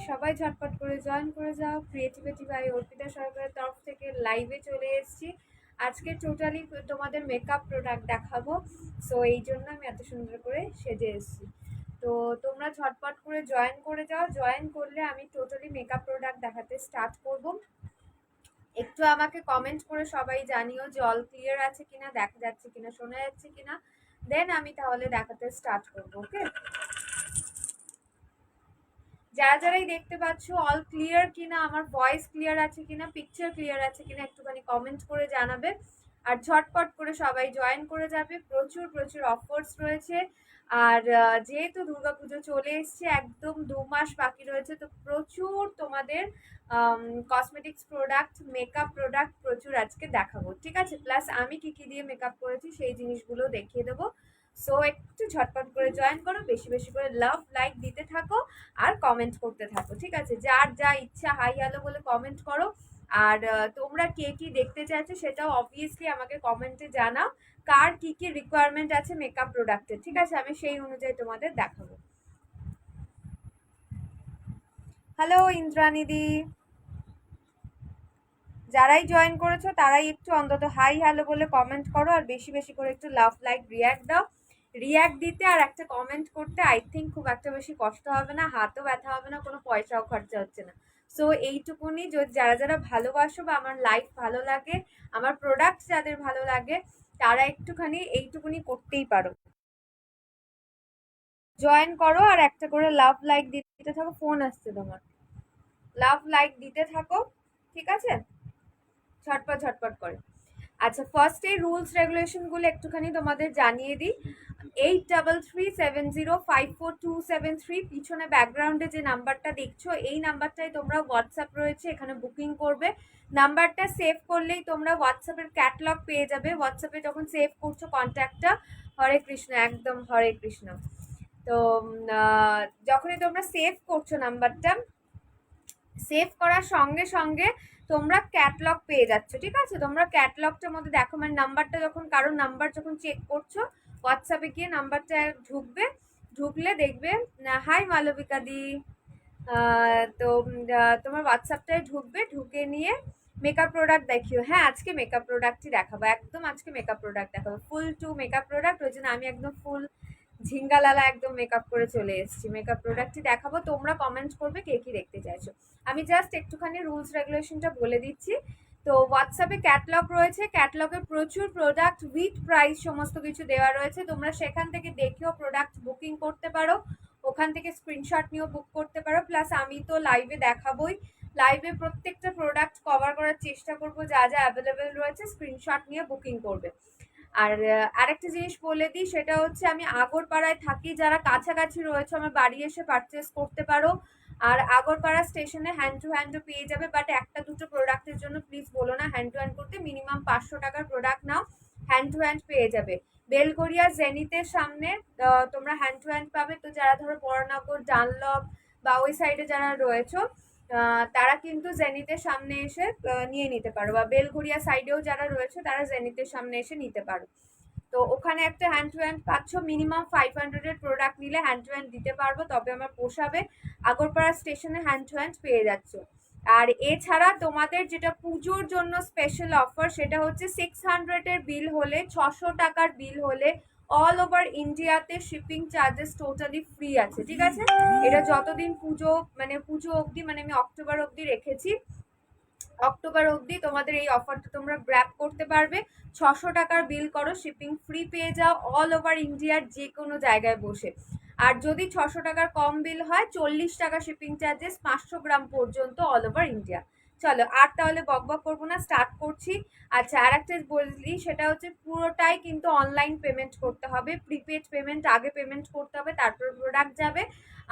সবাই ঝটপট করে জয়েন করে যাও। ক্রিয়েটিভিটি বাই অর্পিতা সরকারের তরফ থেকে লাইভে চলে এসেছি। আজকে টোটালি তোমাদের মেকআপ প্রোডাক্ট দেখাবো। সো এই জন্য আমি এত সুন্দর করে সেজে এসেছি। তো তোমরা ঝটপট করে জয়েন করে যাও। জয়েন করলে আমি টোটালি মেকআপ প্রোডাক্ট দেখাতে স্টার্ট করব। একটু আমাকে কমেন্ট করে সবাই জানিও যে অল ক্লিয়ার আছে কিনা, দেখা যাচ্ছে কিনা, শোনা যাচ্ছে কিনা, দেন আমি তাহলে দেখাতে স্টার্ট করবো। ওকে, যারা যারাই দেখতে পাচ্ছ অল ক্লিয়ার কিনা, আমার ভয়েস ক্লিয়ার আছে কিনা, পিকচার ক্লিয়ার আছে কিনা একটুখানি কমেন্ট করে জানাবে। আর ঝটপট করে সবাই জয়েন করে যাবে। প্রচুর প্রচুর অফার্স রয়েছে। আর যেহেতু দুর্গাপুজো চলে এসছে, একদম 2 মাস বাকি রয়েছে, তো প্রচুর তোমাদের কসমেটিক্স প্রোডাক্ট, মেকআপ প্রোডাক্ট প্রচুর আজকে দেখাবো। ঠিক আছে, প্লাস আমি কি কি দিয়ে মেকআপ করেছি সেই জিনিসগুলো দেখিয়ে দেবো। সো একটু ঝটপট করে জয়েন করো, বেশি বেশি করে লাভ লাইক দিতে থাকো আর কমেন্ট করতে থাকো। ঠিক আছে, যার যা ইচ্ছা হাই হ্যালো বলে কমেন্ট করো। আর তোমরা কে কি দেখতে চাইছো সেটাও অবভিয়াসলি আমাকে কমেন্টে জানাও, কার কি কি রিকোয়ারমেন্ট আছে মেকআপ প্রোডাক্টের। ঠিক আছে, আমি সেই অনুযায়ী তোমাদের দেখাবো। হ্যালো ইন্দ্রানিদি, যারাই জয়েন করেছো তারাই একটু অন্তত হাই হ্যালো বলে কমেন্ট করো, আর বেশি বেশি করে একটু লাভ লাইক রিয়াক্ট দাও। রিয়াক্ট দিতে আর একটা কমেন্ট করতে আই থিঙ্ক খুব একটা বেশি কষ্ট হবে না, হাতও ব্যথা হবে না, কোনো পয়সাও খরচা হচ্ছে না। সো এইটুকুনি, যারা যারা ভালোবাসো বা আমার লাইফ ভালো লাগে, আমার প্রোডাক্ট যাদের ভালো লাগে, তারা একটুখানি এইটুকুনি করতেই পারো। জয়েন করো আর একটা করে লাভ লাইক দিতে থাকো। ফোন আসছে তোমার, লাভ লাইক দিতে থাকো। ঠিক আছে, ঝটপট ঝটপট করে। আচ্ছা, ফার্স্ট এই রুলস রেগুলেশনগুলো একটুখানি তোমাদের জানিয়ে দিই। 8337054273 পিছনে ব্যাকগ্রাউন্ডে যে নাম্বারটা দেখছো, এই নাম্বারটায় তোমরা হোয়াটসঅ্যাপ রয়েছে, এখানে বুকিং করবে। নাম্বারটা সেভ করলেই তোমরা হোয়াটসঅ্যাপের ক্যাটলগ পেয়ে যাবে। হোয়াটসঅ্যাপে যখন সেভ করছো কন্ট্যাক্টটা, হরে কৃষ্ণ, একদম হরে কৃষ্ণ। তো যখনই তোমরা সেভ করছো নাম্বারটা, সেভ করার সঙ্গে সঙ্গে তোমরা ক্যাটলগ পেয়ে যাচ্ছ। ঠিক আছে, তোমরা ক্যাটলগটার মধ্যে দেখো, মানে নাম্বারটা যখন, কারোর নাম্বার যখন চেক করছো, হোয়াটসঅ্যাপে গিয়ে নাম্বারটা ঢুকবে, ঢুকলে দেখবে হাই মালবিকা দি, তো তোমার হোয়াটসঅ্যাপটায় ঢুকবে, ঢুকে নিয়ে মেকআপ প্রোডাক্ট দেখিও। হ্যাঁ, আজকে মেকআপ প্রোডাক্টই দেখাবো, একদম আজকে মেকআপ প্রোডাক্ট দেখাবো, ফুল টু মেকআপ প্রোডাক্ট। ওই জন্য আমি একদম ফুল ঝিঙ্গালালা একদম মেকআপ করে চলে এসেছি। মেকআপ প্রোডাক্টই দেখাবো, তোমরা কমেন্ট করবে কে কি দেখতে চাইছো। আমি জাস্ট একটুখানি রুলস রেগুলেশনটা বলে দিচ্ছি। তো হোয়াটসঅ্যাপে ক্যাটলগ রয়েছে, ক্যাটলগে প্রচুর প্রোডাক্ট উইথ প্রাইস সমস্ত কিছু দেওয়া রয়েছে। তোমরা সেখান থেকে দেখেও প্রোডাক্ট বুকিং করতে পারো, ওখান থেকে স্ক্রিনশট নিয়েও বুক করতে পারো। প্লাস আমি তো লাইভে দেখাবোই, লাইভে প্রত্যেকটা প্রোডাক্ট কভার করার চেষ্টা করবো, যা যা অ্যাভেলেবেল রয়েছে স্ক্রিনশট নিয়ে বুকিং করবে। আর আরেকটা জিনিস বলে দিই, সেটা হচ্ছে আমি আগরপাড়ায় থাকি, যারা কাছাকাছি রয়েছে আমার বাড়ি এসে পারচেস করতে পারো। আর আগরপাড়া স্টেশনে হ্যান্ড টু হ্যান্ডও পেয়ে যাবে, বাট একটা দুটো প্রোডাক্টের জন্য প্লিজ বলো না হ্যান্ড টু হ্যান্ড করতে, মিনিমাম 500 টাকার product now, hand to hand পেয়ে যাবে। বেলগড়িয়া জেনিতের সামনে তোমরা হ্যান্ড টু হ্যান্ড পাবে। তো যারা ধরো বড়নগর, ডানলপ বা ওই সাইডে যারা রয়েছো, তারা কিন্তু জেনিতের সামনে এসে নিয়ে নিতে পারো, বা বেলঘড়িয়া সাইডেও যারা রয়েছে তারা জেনিতের সামনে এসে নিতে পারো। তো ওখানে একটা হ্যান্ড টু হ্যান্ড পাচ্ছ, মিনিমাম 500-এর প্রোডাক্ট নিলে হ্যান্ড টু হ্যান্ড দিতে পারবো, তবে আমার পোষাবে। আগরপাড়া স্টেশনে হ্যান্ড টু হ্যান্ড পেয়ে যাচ্ছ। আর এছাড়া তোমাদের যেটা পুজোর জন্য স্পেশাল অফার, সেটা হচ্ছে 600-এর বিল হলে, 600 টাকার বিল হলে অল ওভার ইন্ডিয়াতে শিপিং চার্জেস টোটালি ফ্রি আছে। ঠিক আছে, এটা যতদিন পুজো, মানে পুজো অবধি, মানে আমি অক্টোবর অবধি রেখেছি, অক্টোবর অবধি তোমাদের এই অফারটা তোমরা গ্র্যাব করতে পারবে। 600 টাকার বিল করো, শিপিং ফ্রি পেয়ে যাও অল ওভার ইন্ডিয়ার যে কোনো জায়গায় বসে। আর যদি 600 টাকার কম বিল হয়, 40 টাকা শিপিং চার্জেস, 500 গ্রাম পর্যন্ত অল ওভার ইন্ডিয়া। চলো আর তাহলে বকবক করবো না, স্টার্ট করছি। আচ্ছা, আর একটা বলি, সেটা হচ্ছে পুরোটাই কিন্তু অনলাইন পেমেন্ট করতে হবে, প্রিপেড পেমেন্ট আগে পেমেন্ট করতে হবে, তারপর প্রোডাক্ট যাবে।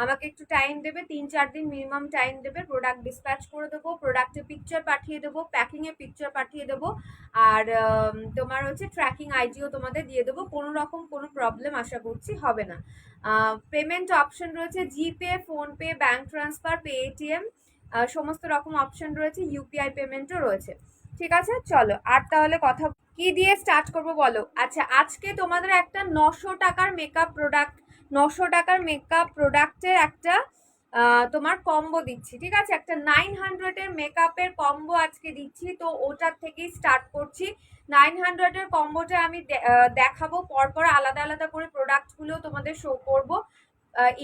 আমাকে একটু টাইম দেবে, 3-4 দিন মিনিমাম টাইম দেবে, প্রোডাক্ট ডিসপ্যাচ করে দেবো, প্রোডাক্টের পিকচার পাঠিয়ে দেবো, প্যাকিংয়ের পিকচার পাঠিয়ে দেবো, আর তোমার হচ্ছে ট্র্যাকিং আইডিও তোমাদের দিয়ে দেবো। কোনো রকম কোনো প্রবলেম আশা করছি হবে না। পেমেন্ট অপশন রয়েছে জিপে, ফোনপে, ব্যাঙ্ক ট্রান্সফার, পেটিএম, সমস্ত রকম অপশন রয়েছে, ইউপিআই পেমেন্টও রয়েছে। ঠিক আছে, চলো আর তাহলে কথা কি দিয়ে স্টার্ট করবো বলো। আচ্ছা, আজকে তোমাদের একটা 900 টাকার মেকআপ প্রোডাক্ট, 900 টাকার মেকআপ প্রোডাক্টের একটা তোমার কম্বো দিচ্ছি, ঠিক আছে? একটা 900-এর মেকআপের কম্বো আজকে দিচ্ছি, তো ওটার থেকেই স্টার্ট করছি। 900-এর কম্বোটা আমি দেখাবো পরপর, আলাদা আলাদা করে প্রোডাক্টগুলো তোমাদের শো করবো,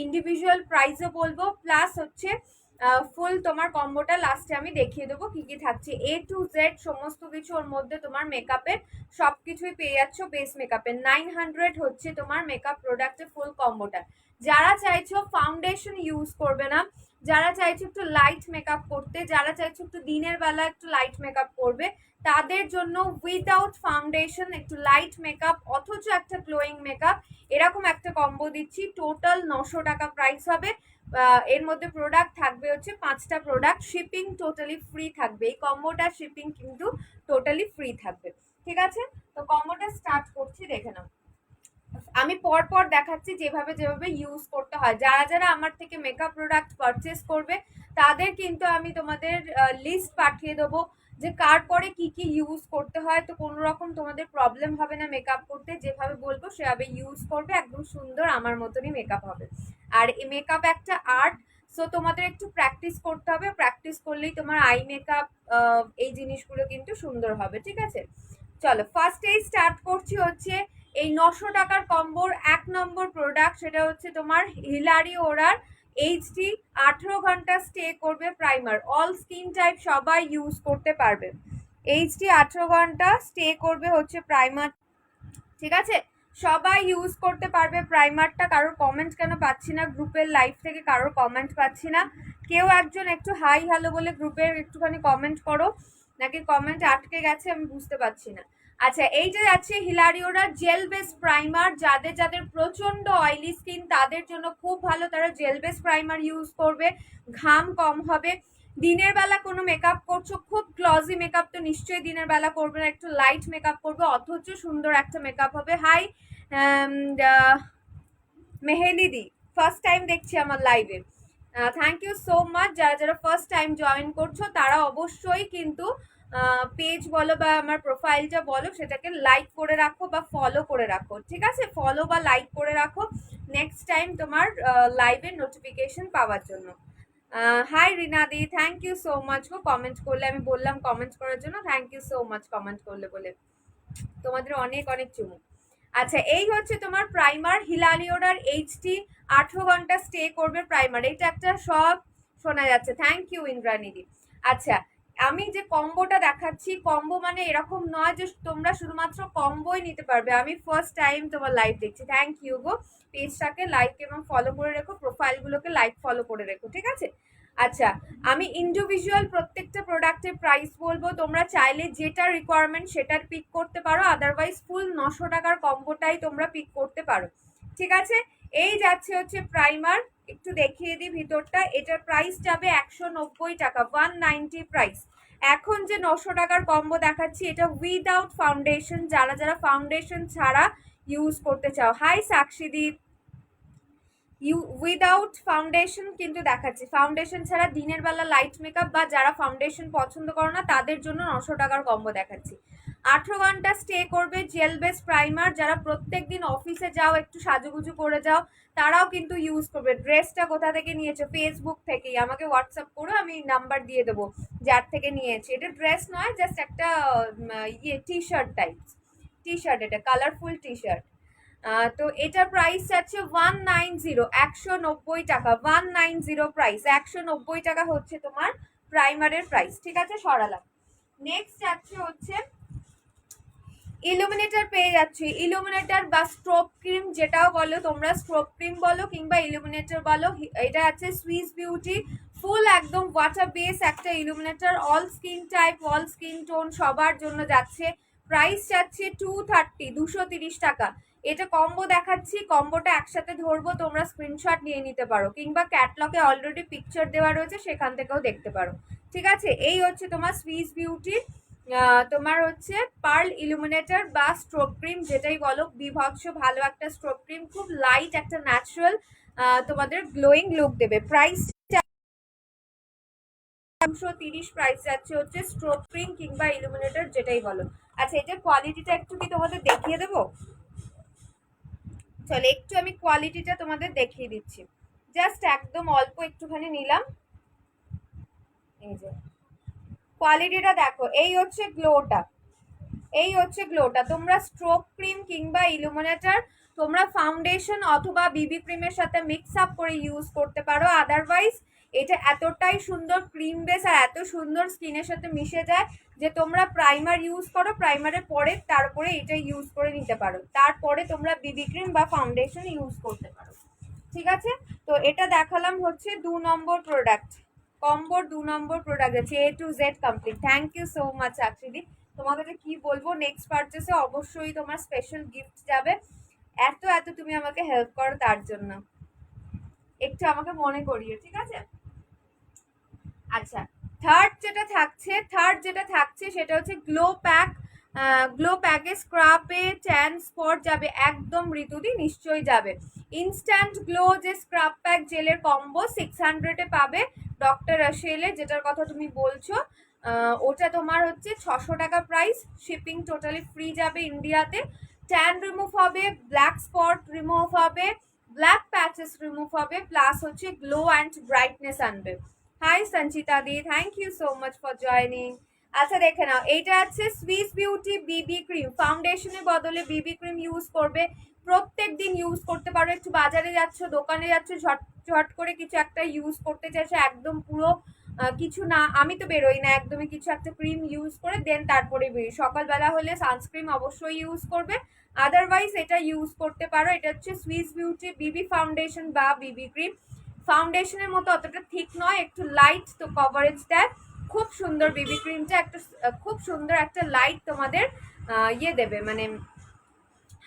ইন্ডিভিজুয়াল প্রাইসও বলবো, প্লাস হচ্ছে ফুল তোমার কম্বোটা লাস্টে আমি দেখিয়ে দেবো কি কি থাকছে। A to Z সমস্ত কিছু ওর মধ্যে তোমার মেকআপের সব কিছুই পেয়ে যাচ্ছ বেস মেকআপের। 900 হচ্ছে তোমার মেকআপ প্রোডাক্টের ফুল কম্বোটা। যারা চাইছো ফাউন্ডেশন ইউজ করবে না, যারা চাইছো একটু লাইট মেকআপ করতে, যারা চাইছো একটু দিনের বেলা একটু লাইট মেকআপ করবে, তাদের জন্য উইদাউট ফাউন্ডেশন একটু লাইট মেকআপ অথচ একটা গ্লোয়িং মেকআপ, এরকম একটা কম্বো দিচ্ছি। টোটাল 900 টাকা প্রাইস হবে। এর মধ্যে প্রোডাক্ট থাকবে হচ্ছে 5টা প্রোডাক্ট, শিপিং টোটালি ফ্রি থাকবে। এই কম্বোটা শিপিং কিন্তু টোটালি ফ্রি থাকবে, ঠিক আছে? তো কম্বোটা স্টার্ট করছি, দেখে নাও। আমি পরপর দেখাচ্ছি যেভাবে যেভাবে ইউজ করতে হয়। যারা যারা আমার থেকে মেকআপ প্রোডাক্ট পারচেস করবে তাদের কিন্তু আমি তোমাদের লিস্ট পাঠিয়ে দেবো যে কার পরে কি কি ইউজ করতে হয়, তো কোনো রকম তোমাদের প্রবলেম হবে না মেকআপ করতে। যেভাবে বলবো সেভাবে ইউজ করবে, একদম সুন্দর আমার মতনই মেকআপ হবে। আর এই মেকআপ একটা আর্ট, সো তোমাদের একটু প্র্যাকটিস করতে হবে, প্র্যাকটিস করলেই তোমার আই মেকআপ এই জিনিসগুলো কিন্তু সুন্দর হবে, ঠিক আছে? চলো ফার্স্টেই স্টার্ট করছি হচ্ছে এই 900 টাকার কম্বোর 1 নম্বর প্রোডাক্ট, সেটা হচ্ছে তোমার হিলারি ওরার এইচডি 18 ঘন্টা স্টে করবে প্রাইমার। অল স্কিন টাইপ সবাই ইউজ করতে পারবে। এইচডি 18 ঘন্টা স্টে করবে হচ্ছে প্রাইমার, ঠিক আছে? সবাই ইউজ করতে পারবে প্রাইমারটা। কারোর কমেন্ট কেন পাচ্ছি না গ্রুপের লাইভ থেকে, কারোর কমেন্ট পাচ্ছি না। কেউ একজন একটু হাই হ্যালো বলে গ্রুপের একটুখানি কমেন্ট করো, নাকি কমেন্ট আটকে গেছে আমি বুঝতে পারছি না। আচ্ছা, এইটা যাচ্ছে হিলারিওরা জেল বেস প্রাইমার। যাদের যাদের প্রচন্ড অয়েলি স্কিন তাদের জন্য খুব ভালো, তারা জেল বেস প্রাইমার ইউজ করবে, ঘাম কম হবে। দিনের বেলা কোনো মেকআপ করছো, খুব গ্লজি মেকআপ তো নিশ্চয়ই দিনের বেলা করবে না, একটু লাইট মেকআপ করবে অথচ সুন্দর একটা মেকআপ হবে। হাই মেহেলিদি, ফার্স্ট টাইম দেখছি আমার লাইভে, থ্যাংক ইউ সো মাচ। যারা যারা ফার্স্ট টাইম জয়েন করছো তারা অবশ্যই কিন্তু পেজ বলো বা আমার প্রোফাইলটা বলো সেটাকে লাইক করে রাখো বা ফলো করে রাখো, ঠিক আছে? ফলো বা লাইক করে রাখো নেক্সট টাইম তোমার লাইভের নোটিফিকেশন পাওয়ার জন্য। হাই রিনাদি, থ্যাংক ইউ সো মাচ গো কমেন্ট করলে, আমি বললাম কমেন্ট করার জন্য, thank you so much comment করলে বলে, তোমাদের অনেক অনেক চুমু। আচ্ছা, এই হচ্ছে তোমার প্রাইমার হিলালিওরার এইচডি 18 ঘন্টা স্টে করবে প্রাইমার। এটা একটা সব শোনা যাচ্ছে, থ্যাংক ইউ ইন্দ্রানিদি। আচ্ছা, আমি যে কম্বোটা দেখাচ্ছি, কম্বো মানে এরকম নয় যে তোমরা শুধুমাত্র কম্বোই নিতে পারবে। আমি ফার্স্ট টাইম তোমার লাইভ দেখছি, থ্যাংক ইউ গো। পেজটাকে লাইক এবং ফলো করে রেখো, প্রোফাইলগুলোকে লাইক ফলো করে রেখো, ঠিক আছে? আচ্ছা, আমি ইন্ডিভিজুয়াল প্রত্যেকটা প্রোডাক্টের প্রাইস বলবো, তোমরা চাইলে যেটা রিকোয়ারমেন্ট সেটার পিক করতে পারো, আদারওয়াইজ ফুল 900 টাকার কম্বোটাই তোমরা পিক করতে পারো, ঠিক আছে? এই যাচ্ছে হচ্ছে প্রাইমার, একটু দেখিয়ে দিই ভিতরটা। এটার প্রাইস যাবে 190 টাকা, 190 প্রাইস। এখন যে 900 টাকার কম্বো দেখাচ্ছি এটা উইদাউট ফাউন্ডেশন, যারা যারা ফাউন্ডেশন ছাড়া ইউজ করতে চাও। হাই সাক্ষীদীপ, উইদাউট ফাউন্ডেশন কিন্তু দেখাচ্ছি, ফাউন্ডেশন ছাড়া দিনের বেলা লাইট মেকআপ বা যারা ফাউন্ডেশন পছন্দ করো না তাদের জন্য 900 টাকার কম্বো দেখাচ্ছি। 18 ঘন্টা স্টে করবে জেল বেস প্রাইমার। যারা প্রত্যেক দিন অফিসে যাও, একটু সাজুগুজু করে যাও, তারাও কিন্তু ইউজ করবে। ড্রেসটা কোথা থেকে নিয়েছো? ফেসবুক থেকেই, আমাকে হোয়াটসঅ্যাপ করো, আমি নাম্বার দিয়ে দেবো যার থেকে নিয়েছি। এটা ড্রেস নয়, জাস্ট একটা T shirt type, T shirt, এটা কালারফুল টি শার্ট। তো এটার প্রাইস যাচ্ছে 190, 190 টাকা, 190 প্রাইস, 190 টাকা হচ্ছে তোমার প্রাইমারের প্রাইস, ঠিক আছে? সরালাম। নেক্সট যাচ্ছে হচ্ছে ইলুমিনেটর পেয়ে যাচ্ছি। ইলুমিনেটর বা স্ট্রোব ক্রিম যেটাও বলো তোমরা, স্ট্রোব ক্রিম বলো কিংবা ইলুমিনেটর বলো, এটা আছে সুইস বিউটি ফুল একদম ওয়াটার বেস একটা illuminator, all skin type all skin tone সবার জন্য যাচ্ছে। প্রাইস যাচ্ছে 230, 230 টাকা। এটা কম্বো দেখাচ্ছি, কম্বোটা একসাথে ধরবো, তোমরা স্ক্রিনশট নিয়ে নিতে পারো কিংবা ক্যাটলগে অলরেডি পিকচার দেওয়া রয়েছে সেখান থেকেও দেখতে পারো, ঠিক আছে? এই হচ্ছে তোমার সুইস বিউটি তোমার হচ্ছে পার্ল ইলুমিনেটর বা স্ট্রোব ক্রিম যেটাই বলো, বিভৎস ভালো একটা স্ট্রোব ক্রিম, খুব লাইট একটা ন্যাচারাল তোমাদের গ্লোয়িং লুক দেবে। প্রাইস 230 প্রাইস যাচ্ছে হচ্ছে স্ট্রোব ক্রিম কিংবা ইলুমিনেটর যেটাই বলো। আচ্ছা, এটার কোয়ালিটিটা একটু কি তোমাদের দেখিয়ে দেবো? চলো একটু আমি কোয়ালিটিটা তোমাদের দেখিয়ে দিচ্ছি, জাস্ট একদম অল্প একটুখানি নিলাম। এই যে কোয়ালিটিটা দেখো, এই হচ্ছে গ্লোটা, এই হচ্ছে গ্লোটা। তোমরা স্ট্রোক ক্রিম কিংবা ইলুমিনেটর তোমরা ফাউন্ডেশন অথবা বিবি ক্রিমের সাথে মিক্স আপ করে ইউজ করতে পারো। আদারওয়াইজ এটা এতটাই সুন্দর ক্রিম বেস আর এত সুন্দর স্কিনের সাথে মিশে যায় যে তোমরা প্রাইমার ইউজ করো, প্রাইমারের পরে তারপরে এটা ইউজ করে নিতে পারো, তারপরে তোমরা বিবি ক্রিম বা ফাউন্ডেশন ইউজ করতে পারো। ঠিক আছে, তো এটা দেখালাম হচ্ছে 2 নম্বর প্রোডাক্ট, কম্বোর 2 নম্বর প্রোডাক্ট আছে, A to Z complete. Thank you so much Akriti, তোমাকে তো কি বলবো, নেক্সট পারচেসে অবশ্যই তোমার স্পেশাল গিফট যাবে। এত এত তুমি আমাকে হেল্প করো, তার জন্য একটু আমাকে মনে করিও, ঠিক আছে। আচ্ছা, থার্ড যেটা থাকছে সেটা হচ্ছে গ্লো প্যাক। গ্লো প্যাকে স্ক্রাবে ট্যান স্পট যাবে একদম, ঋতুদি নিশ্চয়ই যাবে। ইনস্ট্যান্ট গ্লো যে স্ক্রাব প্যাক জেলের কম্বো 600-এ পাবে ডক্টর রাশেলে, যেটার কথা তুমি বলছো, ওটা তোমার হচ্ছে 600 টাকা প্রাইস, শিপিং টোটালি ফ্রি যাবে ইন্ডিয়াতে। ট্যান রিমুভ হবে, ব্ল্যাক স্পট রিমুভ হবে, ব্ল্যাক প্যাচেস রিমুভ হবে, প্লাস হচ্ছে গ্লো অ্যান্ড ব্রাইটনেস আনবে। হাই সঞ্চিতা দি, thank you so much for joining. আচ্ছা দেখে নাও, এইটা আছে সুইস বিউটি বিবি ক্রিম, ফাউন্ডেশনের বদলে বিবি ক্রিম ইউজ করবে, প্রত্যেক দিন ইউজ করতে পারো। একটু বাজারে যাচ্ছ, দোকানে যাচ্ছ, ঝট করে কিছু একটা ইউজ করতে চাইছো, একদম পুরো কিছু না, আমি তো বেরোই না, একদমই কিছু একটা ক্রিম ইউজ করে দেন তারপরে বেরোই। সকালবেলা হলে সানস্ক্রিন অবশ্যই ইউজ করবে, আদারওয়াইজ এটা ইউজ করতে পারো। এটা হচ্ছে সুইস বিউটি বিবি ফাউন্ডেশন বা বিবি ক্রিম, ফাউন্ডেশনের মতো অতটা ঠিক নয়, একটু লাইট, তো কভারেজ দেয় খুব সুন্দর। বিবি ক্রিমটা একটা খুব সুন্দর একটা লাইট তোমাদের ইয়ে দেবে, মানে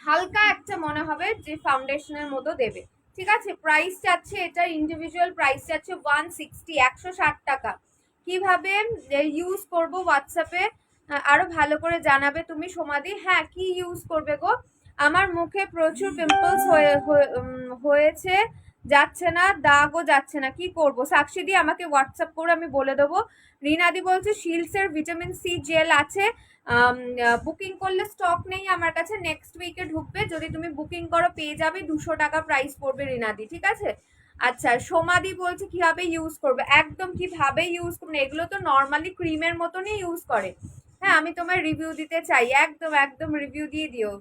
হালকা একটা মনে হবে যে ফাউন্ডেশনের মতো দেবে। ঠিক আছে, প্রাইস চাচ্ছে, এটা ইন্ডিভিজুয়াল প্রাইস চাচ্ছে 160, 160 টাকা। কিভাবে ইউজ করব হোয়াটসঅ্যাপে আরো ভালো করে জানাবে তুমি সমাধি। হ্যাঁ, কি ইউজ করবে গো? আমার মুখে প্রচুর পিম্পলস হয়েছে, যাচ্ছে না, দাগও যাচ্ছে না, কি করব? সাক্ষী দিয়ে আমাকে হোয়াটসঅ্যাপ করে আমি বলে দেবো। রিনাদি বলছে শিলসের ভিটামিন সি জেল আছে, বুকিং করলে স্টক নেই আমার কাছে, নেক্সট উইকে ঢুকবে, যদি তুমি বুকিং করো পেয়ে যাবে, 200 টাকা প্রাইস পড়বে রিনাদি, ঠিক আছে। আচ্ছা, সোমাদি বলছে কিভাবে ইউজ করবে, একদম কিভাবে ইউজ করবে, এগুলো তো নর্মালি ক্রিমের মতনই ইউজ করে। হ্যাঁ, আমি তোমার রিভিউ দিতে চাই, একদম একদম রিভিউ দিয়ে দিও।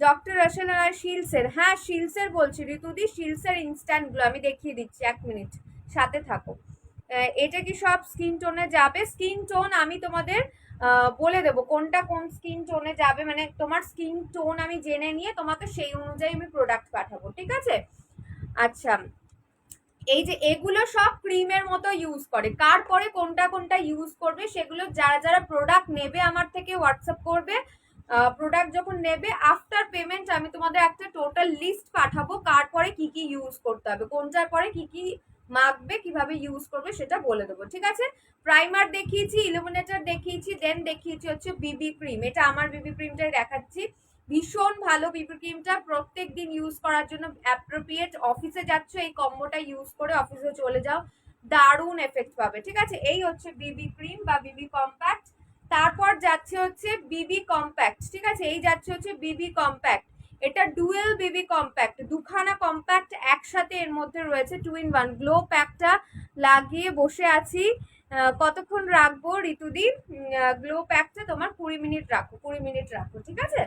ডক্টর রাসেল আর শিলসের, হ্যাঁ শিলসের বলছি ঋতুদি, শিলসের ইনস্ট্যান্ট গ্লো আমি দেখিয়ে দিচ্ছি, 1 মিনিট সাথে থাকো। এটা কি সব স্কিন টোনে যাবে? স্কিন টোন আমি তোমাদের বলে দেবো কোনটা কোন স্কিন টোনে যাবে, মানে তোমার স্কিন টোন আমি জেনে নিয়ে তোমাকে সেই অনুযায়ী আমি প্রোডাক্ট পাঠাবো, ঠিক আছে। আচ্ছা, এই যে এগুলো সব ক্রিমের মতো ইউজ করে, কার পরে কোনটা কোনটা ইউজ করবে সেগুলো যারা যারা প্রোডাক্ট নেবে আমার থেকে হোয়াটসঅ্যাপ করবে। প্রোডাক্ট যখন নেবে আফটার পেমেন্ট আমি তোমাদের একটা টোটাল লিস্ট পাঠাবো, কার পরে কি কি ইউজ করতে হবে, কোনটার পরে কি কি মাখবে, কিভাবে ইউজ করবে সেটা বলে দেবো, ঠিক আছে। প্রাইমার দেখিয়েছি, ইলুমিনেটর দেখিয়েছি, দেন দেখিয়েছি হচ্ছে বিবি ক্রিম। এটা আমার বিবি ক্রিমটাই দেখাচ্ছি, ভীষণ ভালো বিবি ক্রিমটা, প্রত্যেক দিন ইউজ করার জন্য অ্যাপ্রোপ্রিয়েট। অফিসে যাচ্ছ এই কম্বোটা ইউজ করে অফিসে চলে যাও, দারুণ এফেক্ট পাবে, ঠিক আছে। এই হচ্ছে বিবি ক্রিম বা বিবি কম্প্যাক্ট। তারপর যাচ্ছে হচ্ছে বিবি কম্প্যাক্ট, ঠিক আছে, এই যাচ্ছে হচ্ছে বিবি কম্প্যাক্ট। এটা ডুয়েল বিবি কম্প্যাক্ট, দুখানা কম্প্যাক্ট একসাথে এর মধ্যে রয়েছে, 2 in 1। গ্লো প্যাকটা লাগিয়ে বসে আছি, কতক্ষণ রাখবো ঋতুদি? গ্লো প্যাকটা তোমার 20 মিনিট রাখো, 20 মিনিট রাখো, ঠিক আছে,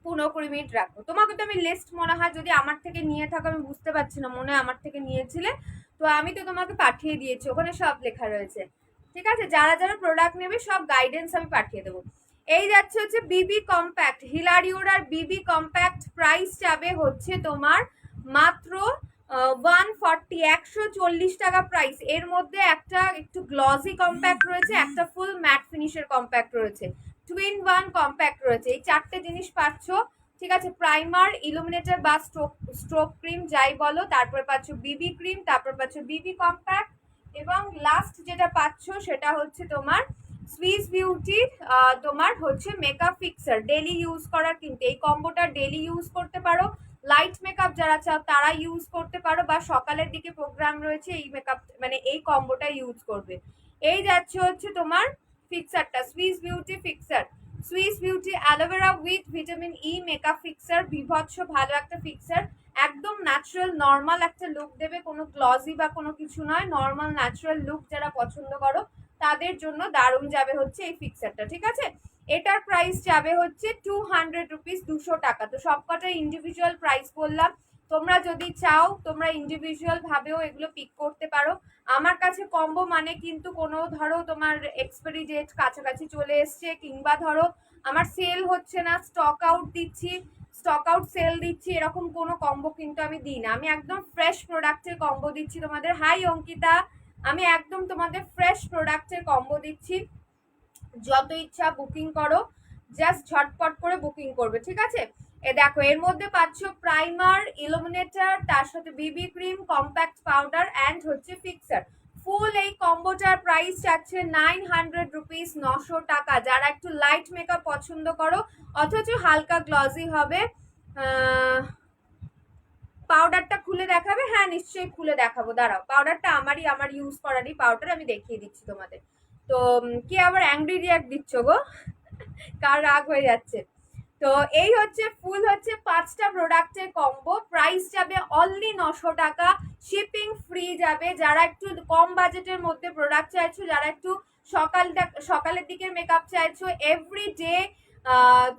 15-20 মিনিট রাখো। তোমাকে তো আমি লিস্ট মনে হয় যদি আমার থেকে নিয়ে থাকো, আমি বুঝতে পারছি না, মনে হয় আমার থেকে নিয়েছিলে, তো আমি তো তোমাকে পাঠিয়ে দিয়েছি, ওখানে সব লেখা রয়েছে, ঠিক আছে। যারা যারা প্রোডাক্ট নেবে সব গাইডেন্স আমি পাঠিয়ে দেবো। এই যাচ্ছে হচ্ছে বিবি কম্প্যাক্ট, হিলারিওর আর বিবি কম্প্যাক্ট, প্রাইস যাবে হচ্ছে তোমার মাত্র 140, 140 টাকা প্রাইস। এর মধ্যে একটা একটু গ্লসি কম্প্যাক্ট রয়েছে, একটা ফুল ম্যাট ফিনিশের কম্প্যাক্ট রয়েছে, 2 in 1 কম্প্যাক্ট রয়েছে, এই 4টে জিনিস পাচ্ছ, ঠিক আছে। প্রাইমার, ইলুমিনেটর বা স্ট্রোক ক্রিম যাই বলো, তারপরে পাচ্ছ বিবি ক্রিম, তারপর পাচ্ছ বিবি কম্প্যাক্ট, এবং লাস্ট যেটা পাচ্ছ সেটা হচ্ছে তোমার সুইস বিউটির তোমার হচ্ছে মেকআপ ফিক্সার, ডেলি ইউজ করার, কিন্তু এই কম্বোটা ডেলি ইউজ করতে পারো, লাইট মেকআপ যারা চাও তারা ইউজ করতে পারো, বা সকালের দিকে প্রোগ্রাম রয়েছে এই মেকআপ মানে এই কম্বোটা ইউজ করবে। এই যাচ্ছে হচ্ছে তোমার ফিক্সারটা, Swiss Beauty fixer, Swiss Beauty aloe vera with vitamin E makeup fixer, বিভৎস ভালো একটা ফিক্সার, একদম ন্যাচারাল নর্মাল একটা লুক দেবে, কোনো গ্লসি বা কোনো কিছু নয়, নর্মাল ন্যাচারাল লুক যারা পছন্দ করো তাদের জন্য দারুণ যাবে হচ্ছে এই ফিক্সারটা। ঠিক আছে, এটার প্রাইস যাবে হচ্ছে 200 রুপিস, 200 টাকা। তো সবকটা ইন্ডিভিজুয়াল প্রাইস বললাম, তোমরা যদি চাও তোমরা ইন্ডিভিজুয়াল ভাবেও এগুলো পিক করতে পারো। আমার কাছে কম্বো মানে কিন্তু কোনো ধরো তোমার এক্সপায়ারি ডেট কাছাকাছি চলে এসছে, কিংবা ধরো আমার সেল হচ্ছে না, স্টক আউট দিচ্ছি, স্টক আউট সেল দিচ্ছি, এরকম কোনো কম্বো কিন্তু আমি দিই না। আমি একদম ফ্রেশ প্রোডাক্টের কম্বো দিচ্ছি তোমাদের। হাই অঙ্কিতা, আমি একদম তোমাদের ফ্রেশ প্রোডাক্টের কম্বো দিচ্ছি। যত ইচ্ছা বুকিং করো, জাস্ট ঝটপট করে বুকিং করবে। ঠিক আছে, এ দেখো এর মধ্যে পাচ্ছ প্রাইমার, ইলুমিনেটর, তার সাথে বিবি ক্রিম, কম্প্যাক্ট পাউডার অ্যান্ড হচ্ছে ফিক্সার। ফুল এই কম্বোটার প্রাইস চাচ্ছে 900 রুপিস, 900 টাকা। যারা একটু লাইট মেকআপ পছন্দ করো অথচ হালকা গ্লসি হবে, পাউডারটা খুলে দেখাবে? হ্যাঁ নিশ্চয়ই খুলে দেখাবো, দাঁড়াও। পাউডারটা আমার ইউজ করারই পাউডার, আমি দেখিয়ে দিচ্ছি তোমাদের। তো কি আবার অ্যাংরি রিয়াক্ট দিচ্ছ গো? কার রাগ হয়ে যাচ্ছে? তো এই হচ্ছে ফুল হচ্ছে 5টা প্রোডাক্টের কম্বো, প্রাইস যাবে অনলি 900 টাকা, শিপিং ফ্রি যাবে। যারা একটু কম বাজেটের মধ্যে প্রোডাক্ট চাইছো, যারা একটু সকালের দিকের মেকআপ চাইছো, এভরি ডে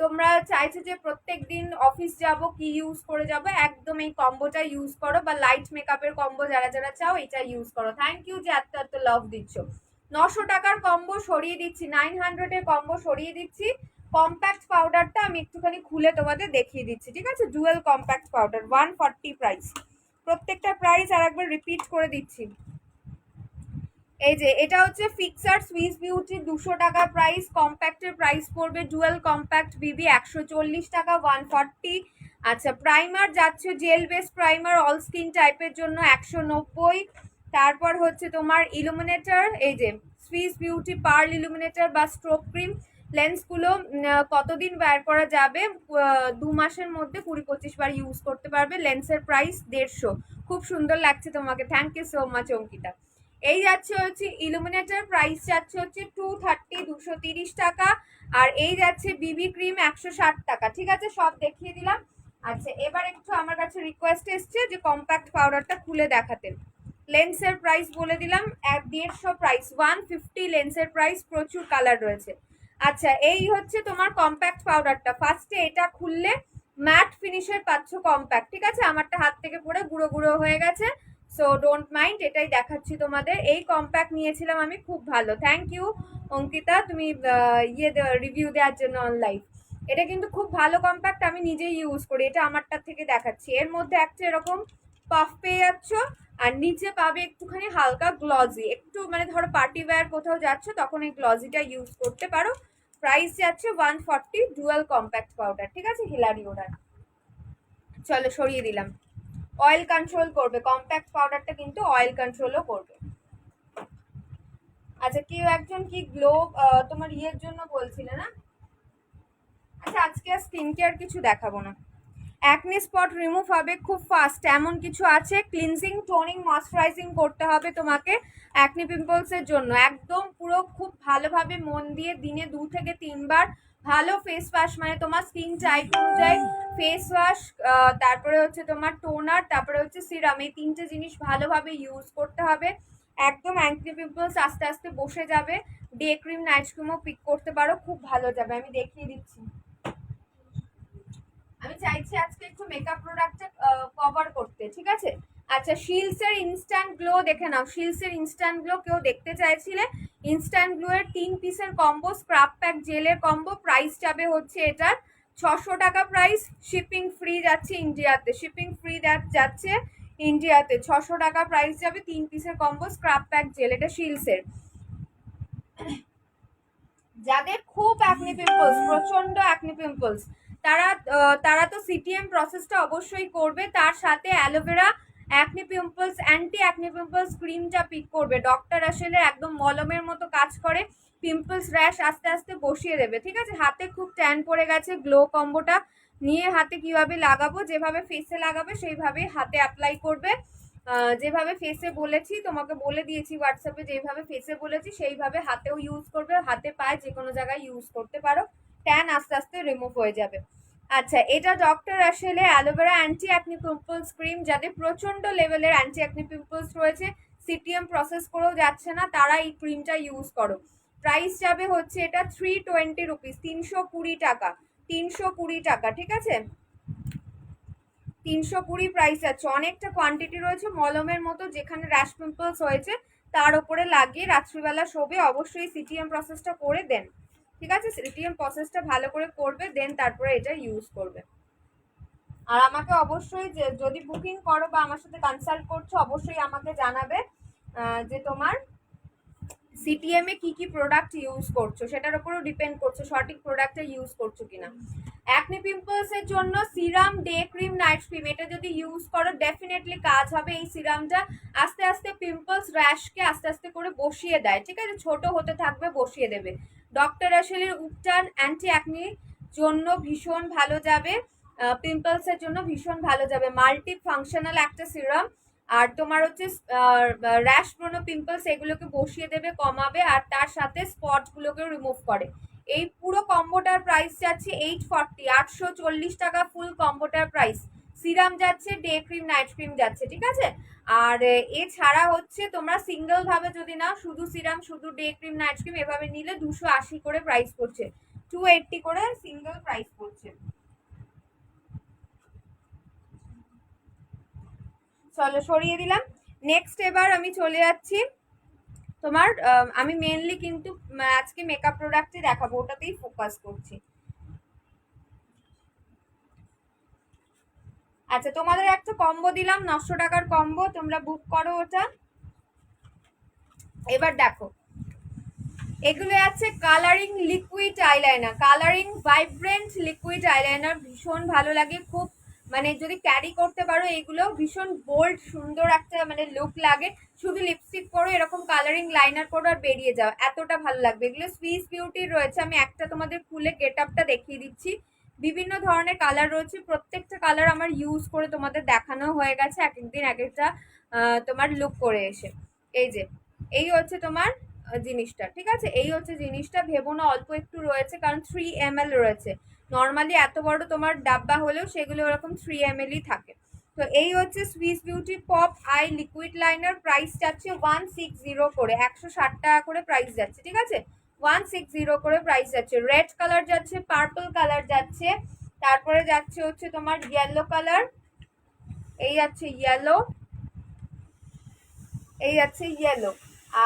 তোমরা চাইছো যে প্রত্যেক দিন অফিস যাব, কি ইউজ করে যাব, একদম এই কম্বোটা ইউজ করো। বা লাইট মেকআপের কম্বো যারা যারা চাও এটা ইউজ করো। থ্যাংক ইউ যে এত এত লাভ দিচ্ছ। 900 টাকার কম্বো সরিয়ে দিচ্ছি, 900-এর কম্বো সরিয়ে দিচ্ছি। কম্প্যাক্ট পাউডারটা আমি একটুখানি খুলে তোমাদের দেখিয়ে দিচ্ছি। ঠিক আছে, ডুয়েল কম্প্যাক্ট পাউডার 140 প্রাইস। প্রত্যেকটা প্রাইস আর একবার রিপিট করে দিচ্ছি। এই যে এটা হচ্ছে ফিক্সার সুইস বিউটি 200 টাকা প্রাইস, কম্প্যাক্টের প্রাইস পড়বে ডুয়েল কম্প্যাক্ট বিবি 140 টাকা, 140। আচ্ছা, প্রাইমার যাচ্ছে jail base primer all skin টাইপের জন্য 190। তারপর হচ্ছে তোমার ইলুমিনেটর, এই যে সুইস বিউটি পার্ল ইলুমিনেটর বা স্ট্রোক ক্রিম। লেন্সগুলো কতদিন ব্যয় করা যাবে? 2 মাসের মধ্যে 20-25 বার ইউজ করতে পারবে। লেন্সের প্রাইস 150। খুব সুন্দর লাগছে তোমাকে, thank you so much Ankita. এই যাচ্ছে হচ্ছে ইলুমিনেটর, প্রাইস যাচ্ছে হচ্ছে 230, 230 টাকা। আর এই যাচ্ছে বিবি ক্রিম 160 টাকা। ঠিক আছে, সব দেখিয়ে দিলাম। আচ্ছা, এবার একটু আমার কাছে রিকোয়েস্ট এসছে যে কম্প্যাক্ট পাউডারটা খুলে দেখাতে। লেন্সের প্রাইস বলে দিলাম 150 প্রাইস, 150 লেন্সের প্রাইস, প্রচুর কালার রয়েছে। আচ্ছা, এই হচ্ছে তোমার কম্প্যাক্ট পাউডারটা। ফার্স্টে এটা খুললে ম্যাট ফিনিশের পাচ্ছ কম্প্যাক্ট। ঠিক আছে, আমারটা হাত থেকে পড়ে গুঁড়ো গুঁড়ো হয়ে গেছে, সো ডোন্ট মাইন্ড, এটাই দেখাচ্ছি তোমাদের। এই কম্প্যাক্ট নিয়েছিলাম আমি, খুব ভালো। থ্যাংক ইউ অঙ্কিতা, তুমি রিভিউ দেওয়ার জন্য অনলাইন। এটা কিন্তু খুব ভালো কম্প্যাক্ট, আমি নিজেই ইউজ করি। এটা আমারটার থেকে দেখাচ্ছি। এর মধ্যে একটা এরকম পাফ পেয়ে যাচ্ছ, আর নিচে পাবে একটুখানি হালকা গ্লজি, একটু মানে ধরো পার্টি ওয়্যার কোথাও যাচ্ছ তখন এই গ্লজিটা ইউজ করতে পারো। প্রাইস যাচ্ছে 140, ডুয়াল কম্প্যাক্ট পাউডার। ঠিক আছে, হিলারি ওরার। চলো সরিয়ে দিলাম। অয়েল কন্ট্রোল করবে কম্প্যাক্ট পাউডারটা, কিন্তু অয়েল কন্ট্রোলও করবে। আচ্ছা, কেউ একজন কি গ্লো তোমার ইয়ের জন্য বলছিলে না? আচ্ছা, আজকে আর স্কিন কেয়ার কিছু দেখাবো না। অ্যাকনে স্পট রিমুভ হবে খুব ফাস্ট, এমন কিছু আছে। ক্লিনজিং, টোনিং, ময়শ্চারাইজিং করতে হবে তোমাকে অ্যাকনে পিম্পলসের জন্য। একদম পুরো খুব ভালোভাবে মন দিয়ে দিনে 2 থেকে 3 বার ভালো ফেস ওয়াশ, মানে তোমার স্কিন টাইপ অনুযায়ী ফেস ওয়াশ, তারপরে হচ্ছে তোমার টোনার, তারপরে হচ্ছে সিরাম, এই 3টে জিনিস ভালোভাবে ইউজ করতে হবে। একদম অ্যাকনে পিম্পলস আস্তে আস্তে বসে যাবে। ডে ক্রিম, নাইট ক্রিমও পিক করতে পারো, খুব ভালো যাবে। আমি দেখিয়ে দিচ্ছি। আমি চাইছি আজকে একটু মেকআপ প্রোডাক্টে কভার করতে। ঠিক আছে, আচ্ছা, শিলস এর ইনস্ট্যান্ট গ্লো দেখে নাও। শিলস এর ইনস্ট্যান্ট গ্লো কেউ দেখতে চাইছিলে? ইনস্ট্যান্ট গ্লো এর 3 পিসের কম্বো, স্ক্রাব প্যাক জেলের কম্বো, প্রাইস যাবে হচ্ছে এটার 600 টাকা প্রাইস। শিপিং ফ্রি যাচ্ছে ইন্ডিয়াতে, শিপিং ফ্রি যাচ্ছে ইন্ডিয়াতে। 600 টাকা প্রাইস যাবে, 3 পিসের কম্বো, স্ক্রাব প্যাক জেল। এটা শিলস এর। যাদের খুব অ্যাকনে পিম্পলস, প্রচন্ড অ্যাকনে পিম্পলস, তারা তো সিটিএম প্রসেসটা অবশ্যই করবে। তার সাথে aloe vera acne pimples, anti acne pimples ক্রিমটা পিক করবে। ডক্টর আসলে একদম মলমের মতো কাজ করে, পিম্পলস র্যাশ আস্তে আস্তে বসিয়ে দেবে। ঠিক আছে, হাতে খুব ট্যান পড়ে গেছে, গ্লো কম্বোটা নিয়ে হাতে কিভাবে লাগাবো, যেভাবে ফেসে লাগাবে সেইভাবেই হাতে অ্যাপ্লাই করবে। যেভাবে ফেসে বলেছি, তোমাকে বলে দিয়েছি হোয়াটসঅ্যাপে, যেভাবে ফেসে বলেছি সেইভাবে হাতেও ইউজ করবে। হাতে পায়ে যে কোনো জায়গায় ইউজ করতে পারো, ট্যান আস্তে আস্তে রিমুভ হয়ে যাবে। আচ্ছা, এটা ডক্টর আসলে aloe vera anti acne pimples cream, যাদের প্রচন্ড লেভেলের অ্যান্টি অ্যাকনি পিম্পলস রয়েছে, সিটিএম প্রসেস করেও যাচ্ছে না, তারা এই ক্রিমটা ইউজ করো। প্রাইস যাবে হচ্ছে এটা 320 রুপিস, 320 টাকা, 320 টাকা, ঠিক আছে? 320 প্রাইস আছে। অনেকটা কোয়ান্টিটি রয়েছে, মলমের মতো, যেখানে র্যাশ পিম্পলস হয়েছে তার উপরে লাগিয়ে রাত্রিবেলা শোবে। অবশ্যই সিটিএম প্রসেসটা করে দেন, ঠিক আছে? সিটিএম প্রসেসটা ভালো করে করবে, দেন তারপরে এটা ইউজ করবে। আর আমাকে অবশ্যই, যদি বুকিং করো বা আমার সাথে কনসাল্ট করছো, অবশ্যই আমাকে জানাবে যে তোমার সিটিএম এ কি কি প্রোডাক্ট ইউজ করছো, সেটার উপরও ডিপেন্ড করছে সঠিক প্রোডাক্টটা ইউজ করছো কিনা। অ্যাকনি পিম্পলস এর জন্য serum, day cream, night cream, এটা যদি ইউজ করো ডেফিনেটলি কাজ হবে। এই সিরামটা আস্তে আস্তে পিম্পলস র্যাশকে আস্তে আস্তে করে বসিয়ে দেয়, ঠিক আছে? ছোট হতে থাকবে, বসিয়ে দেবে। ডক্টর আসলের উপটান অ্যান্টি অ্যাকনি জন্য ভীষণ ভালো যাবে, পিম্পলস এর জন্য ভীষণ ভালো যাবে। মাল্টি ফাংশনাল একটা সিরাম, আর তোমার হচ্ছে র্যাশ প্রোনো পিম্পলস এগুলোকে বসিয়ে দেবে, কমাবে, আর তার সাথে স্পট গুলোকেও রিমুভ করে। এই পুরো কম্বোটার প্রাইস যাচ্ছে 840, 840 টাকা ফুল কম্বোটার প্রাইস। সিরাম যাচ্ছে, ডে ক্রিম, নাইট ক্রিম যাচ্ছে, ঠিক আছে? আর এছাড়া হচ্ছে তোমরা সিঙ্গেল ভাবে যদি নাও, শুধু সিরাম, শুধু ডে ক্রিম, নাইট ক্রিম, এভাবে নিলে 280 করে প্রাইস পড়ছে, 280 করে সিঙ্গেল প্রাইস পড়ছে। চলো সরিয়ে দিলাম। নেক্সট এবার আমি চলে যাচ্ছি তোমার, আমি মেনলি কিন্তু আজকে মেকআপ প্রোডাক্টই দেখাবো, ওটাতেই ফোকাস করছি। আচ্ছা, তোমাদের একটা কম্বো দিলাম, 900 টাকার কম্বো, তোমরা বুক করো ওটা। এবার দেখো, এগুলো আছে colouring liquid eyeliner, colouring vibrant liquid eyeliner, ভীষণ ভালো লাগে খুব, মানে যদি ক্যারি করতে পারো এগুলো ভীষণ বোল্ড সুন্দর একটা মানে লুক লাগে। শুধু লিপস্টিক পরো, এরকম কালারিং লাইনার পরো আর বেরিয়ে যাও, এতটা ভালো লাগবে। এগুলো সুইস বিউটির রয়েছে, আমি একটা তোমাদের খুলে গেট আপটা দেখিয়ে দিচ্ছি। বিভিন্ন ধরনের কালার রয়েছে, প্রত্যেকটা কালার আমার ইউজ করে তোমাদের দেখানো হয়ে গেছে, এক একদিন এক একটা তোমার লুক করে এসে। এই যে, এই হচ্ছে তোমার জিনিসটা, ঠিক আছে? এই হচ্ছে জিনিসটা, ভেবো না অল্প একটু রয়েছে, কারণ 3 ml রয়েছে। নর্মালি এত বড় তোমার ডাব্বা হলেও সেগুলো ওরকম 3 ml থাকে। তো এই হচ্ছে Swiss beauty pop I liquid liner, price যাচ্ছে 160 করে, 160 টাকা করে প্রাইস যাচ্ছে, ঠিক আছে? 160 করে প্রাইস যাচ্ছে। রেড কালার যাচ্ছে, পার্পল কালার যাচ্ছে, তারপরে যাচ্ছে হচ্ছে তোমার ইয়েলো কালার, এই যাচ্ছে ইয়েলো, এই যাচ্ছে ইয়েলো,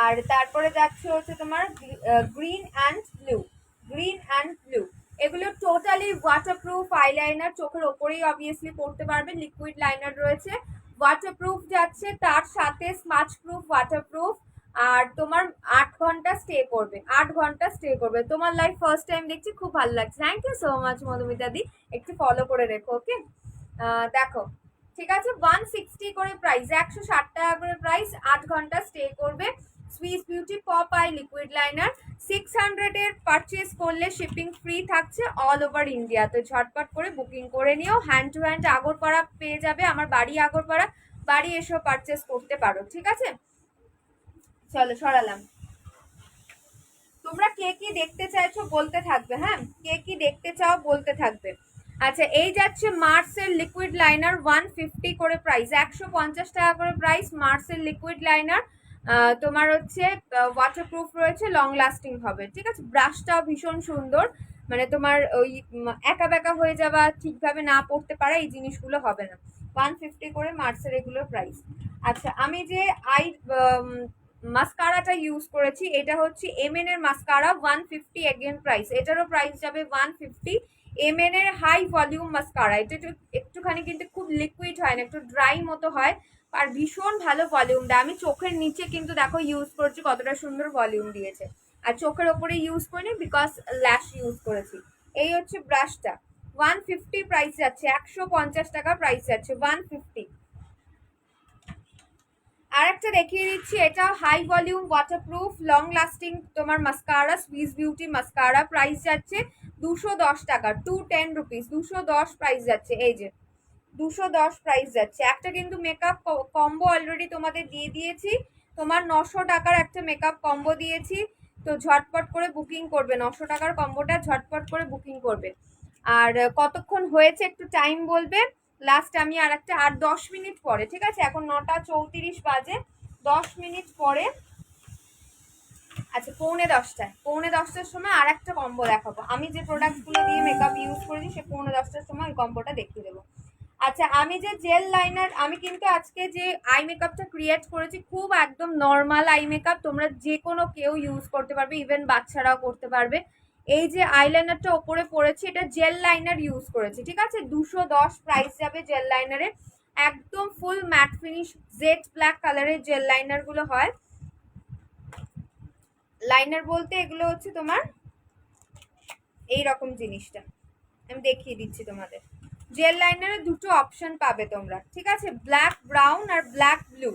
আর তারপরে যাচ্ছে হচ্ছে তোমার green and blue, green and blue. এগুলো টোটালি ওয়াটারপ্রুফ আইলাইনার, চোখের ওপরেই অবভিয়াসলি পড়তে পারবে, লিকুইড লাইনার রয়েছে, ওয়াটারপ্রুফ যাচ্ছে, তার সাথে স্মাচ প্রুফ, ওয়াটারপ্রুফ। আর তোমার 8 ঘন্টা স্টে করবে, 8 ঘন্টা স্টে করবে। তোমার লাইফ ফার্স্ট টাইম দেখছি, খুব ভালো লাগছে, thank you so much Madhumita di, একটু ফলো করে রেখো, ওকে? দেখো, ঠিক আছে, 160 করে প্রাইস, 160 টাকা করে প্রাইস, 8 ঘন্টা স্টে করবে। Swiss beauty pop I liquid liner 600 এর পারচেস করলে শিপিং ফ্রি থাকছে অল ওভার ইন্ডিয়া। তো ঝটপট করে বুকিং করে নিও, হ্যান্ড টু হ্যান্ড আগরপাড়া পেয়ে যাবে, আমার বাড়ি আগরপাড়া, বাড়ি এসেও পারচেস করতে পারো, ঠিক আছে? চলো সরালাম। তোমরা কে কি দেখতে চাইছো বলতে থাকবে, হ্যাঁ, কে কি দেখতে চাও বলতে থাকবে। আচ্ছা, এই যাচ্ছে মার্সের লিকুইড লাইনার, 150 করে প্রাইস, 150 টাকা করে প্রাইস, মার্সের লিকুইড লাইনার। তোমার হচ্ছে ওয়াটারপ্রুফ রয়েছে, লং লাস্টিং হবে, ঠিক আছে? ব্রাশটাও ভীষণ সুন্দর, মানে তোমার ওই একা বেকা হয়ে যাওয়া, ঠিকভাবে না পড়তে পারা, এই জিনিসগুলো হবে না। 150 করে মার্সের এগুলোর প্রাইস। আচ্ছা, আমি যে আই মাস্কারাটা ইউজ করেছি, এটা হচ্ছে এমএন এর মাস্কারা, 150 এগেন প্রাইস, এটারও প্রাইস যাবে 150। এমএন এর হাই ভলিউম মাস্কারা, এটা একটুখানি কিন্তু খুব লিকুইড হয় না, একটু ড্রাই মতো হয়, আর ভীষণ ভালো ভলিউম দেয়। আমি চোখের নিচে কিন্তু দেখো ইউজ করছি, কতটা সুন্দর ভলিউম দিয়েছে, আর চোখের ওপরে ইউজ করিনি বিকজ ল্যাশ ইউজ করেছি। এই হচ্ছে ব্রাশটা, 150 প্রাইস যাচ্ছে, 150 টাকা প্রাইস যাচ্ছে, 150। আর একটা দেখিয়ে দিচ্ছি, এটা high volume waterproof long lasting তোমার mascara, Swiss Beauty mascara, price যাচ্ছে 210 টাকা, 210 রুপিস, 210 প্রাইস যাচ্ছে। এই যে 210 প্রাইস যাচ্ছে। একটা কিন্তু মেকআপ কম্বো অলরেডি তোমাদের দিয়ে দিয়েছি, তোমার 900 টাকার একটা মেকআপ কম্বো দিয়েছি, তো ঝটপট করে বুকিং করবে, 900 টাকার কম্বোটা ঝটপট করে বুকিং করবে। আর কতক্ষণ হয়েছে একটু টাইম বলবে। লাস্ট আমি আর 10 মিনিট পরে, ঠিক আছে, এখন 9:34 বাজে, 10 মিনিট পরে, আচ্ছা পৌনে দশটার সময় আর একটা কম্বো দেখাবো। আমি যে প্রোডাক্টগুলো দিয়ে মেকআপ ইউজ করেছি সে পৌনে 10টার সময় ওই কম্বোটা দেখিয়ে দেবো। আচ্ছা, আমি যে জেল লাইনার, আমি কিন্তু আজকে যে আই মেকআপটা ক্রিয়েট করেছি খুব একদম নর্মাল আই মেকআপ, তোমরা যে কোনো কেউ ইউজ করতে পারবে, ইভেন বাচ্চারাও করতে পারবে। এই যে আইলাইনারটা ওপরে পড়েছে এটা জেল লাইনার ইউজ করেছি, ঠিক আছে, 210 প্রাইস যাবে জেল লাইনারে। একদম ফুল ম্যাট ফিনিশ জেড ব্ল্যাক কালারের জেল লাইনার গুলো হয়। লাইনার বলতে এগুলো হচ্ছে তোমার এই রকম জিনিসটা, আমি দেখিয়ে দিচ্ছি তোমাদের। জেল লাইনারে দুটো অপশন পাবে তোমরা, ঠিক আছে, ব্ল্যাক ব্রাউন আর ব্ল্যাক ব্লু,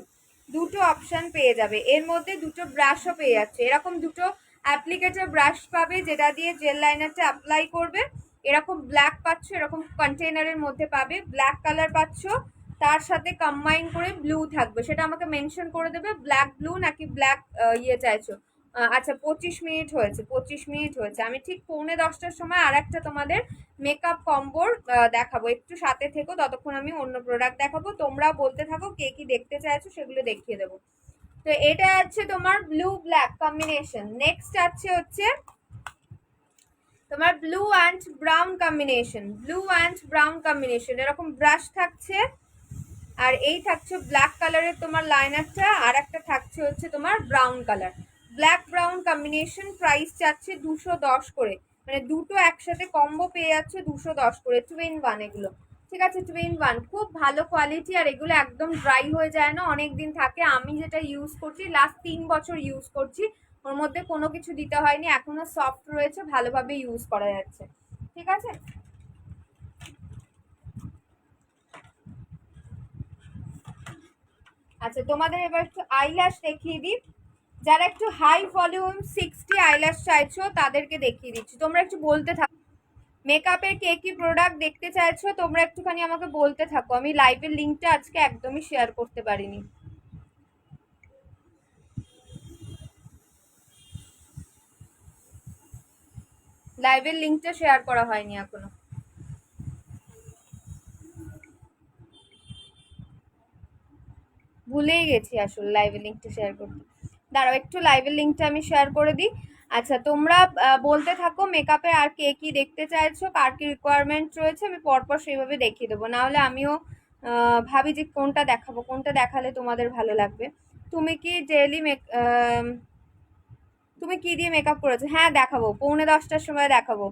দুটো অপশন পেয়ে যাবে। এর মধ্যে দুটো ব্রাশও পেয়ে যাচ্ছে, এরকম দুটো অ্যাপ্লিকেটর ব্রাশ পাবে যেটা দিয়ে জেল লাইনারটা অ্যাপ্লাই করবে। এরকম ব্ল্যাক পাচ্ছ, এরকম কন্টেনারের মধ্যে পাবে, ব্ল্যাক কালার পাচ্ছ, তার সাথে কম্বাইন করে ব্লু থাকবে, সেটা আমাকে মেনশন করে দেবে ব্ল্যাক ব্লু নাকি ব্ল্যাক ইয়ে চাইছো। আচ্ছা 25 মিনিট হয়েছে, 25 মিনিট হয়েছে। আমি ঠিক পৌনে 10টার সময় আর একটা তোমাদের মেকআপ কম্বোর দেখাবো, একটু সাথে থেকো, ততক্ষণ আমি অন্য প্রোডাক্ট দেখাবো, তোমরা বলতে থাকো কে কি দেখতে চাইছো সেগুলো দেখিয়ে দেবো। তো এটা আছে তোমার ব্লু ব্ল্যাক কম্বিনেশন। নেক্সট আছে হচ্ছে তোমার blue and brown combination, blue and brown combination, এরকম ব্রাশ থাকছে, আর এই থাকছে ব্ল্যাক কালারের তোমার লাইনারটা, আর একটা থাকছে হচ্ছে তোমার brown colour, black brown combination. Price চাচ্ছে 210 করে, মানে দুটো একসাথে কম্বো পেয়ে যাচ্ছে 210 করে, 2 in 1 এগুলো, ঠিক আছে, 2 in 1, খুব ভালো কোয়ালিটি, আর এগুলো একদম ড্রাই হয়ে যায় না, অনেক দিন থাকে। আমি যেটা ইউজ করছি লাস্ট 3 বছর ইউজ করছি, ওর মধ্যে কোনো কিছু দিতে হয়নি, এখনো সফট রয়েছে, ভালোভাবে ইউজ করা যাচ্ছে, ঠিক আছে। আচ্ছা তোমাদের এবার একটু আইল্যাশ দেখিয়ে দিই, যারা একটু হাই ভলিউম 60 আইল্যাশ চাইছো তাদেরকে দেখিয়ে দিচ্ছি, তোমরা একটু বলতে থাকো মেকআপের কে কি প্রোডাক্ট দেখতে চাইছো, তোমরা একটুখানি আমাকে বলতে থাকো, আমি লাইভের লিঙ্কটা আজকে একদমই শেয়ার করতে পারিনি, লাইভের লিঙ্কটা শেয়ার করা হয়নি এখনো, ভুলেই গেছি আসলে লাইভের লিঙ্কটা শেয়ার করতে। দাঁড়াও একটু লাইভের লিঙ্কটা আমি শেয়ার করে দিই। আচ্ছা তোমরা বলতে থাকো মেকআপে আর কে কি দেখতে চাইছো, কার কি রিকোয়ারমেন্ট রয়েছে, আমি পরপর সেইভাবে দেখিয়ে দেবো, নাহলে আমিও ভাবি যে কোনটা দেখাবো, কোনটা দেখালে তোমাদের ভালো লাগবে। তুমি কি ডেইলি তুমি কি দিয়ে মেকআপ করেছো? হ্যাঁ দেখাবো, পৌনে 10টার সময় দেখাবো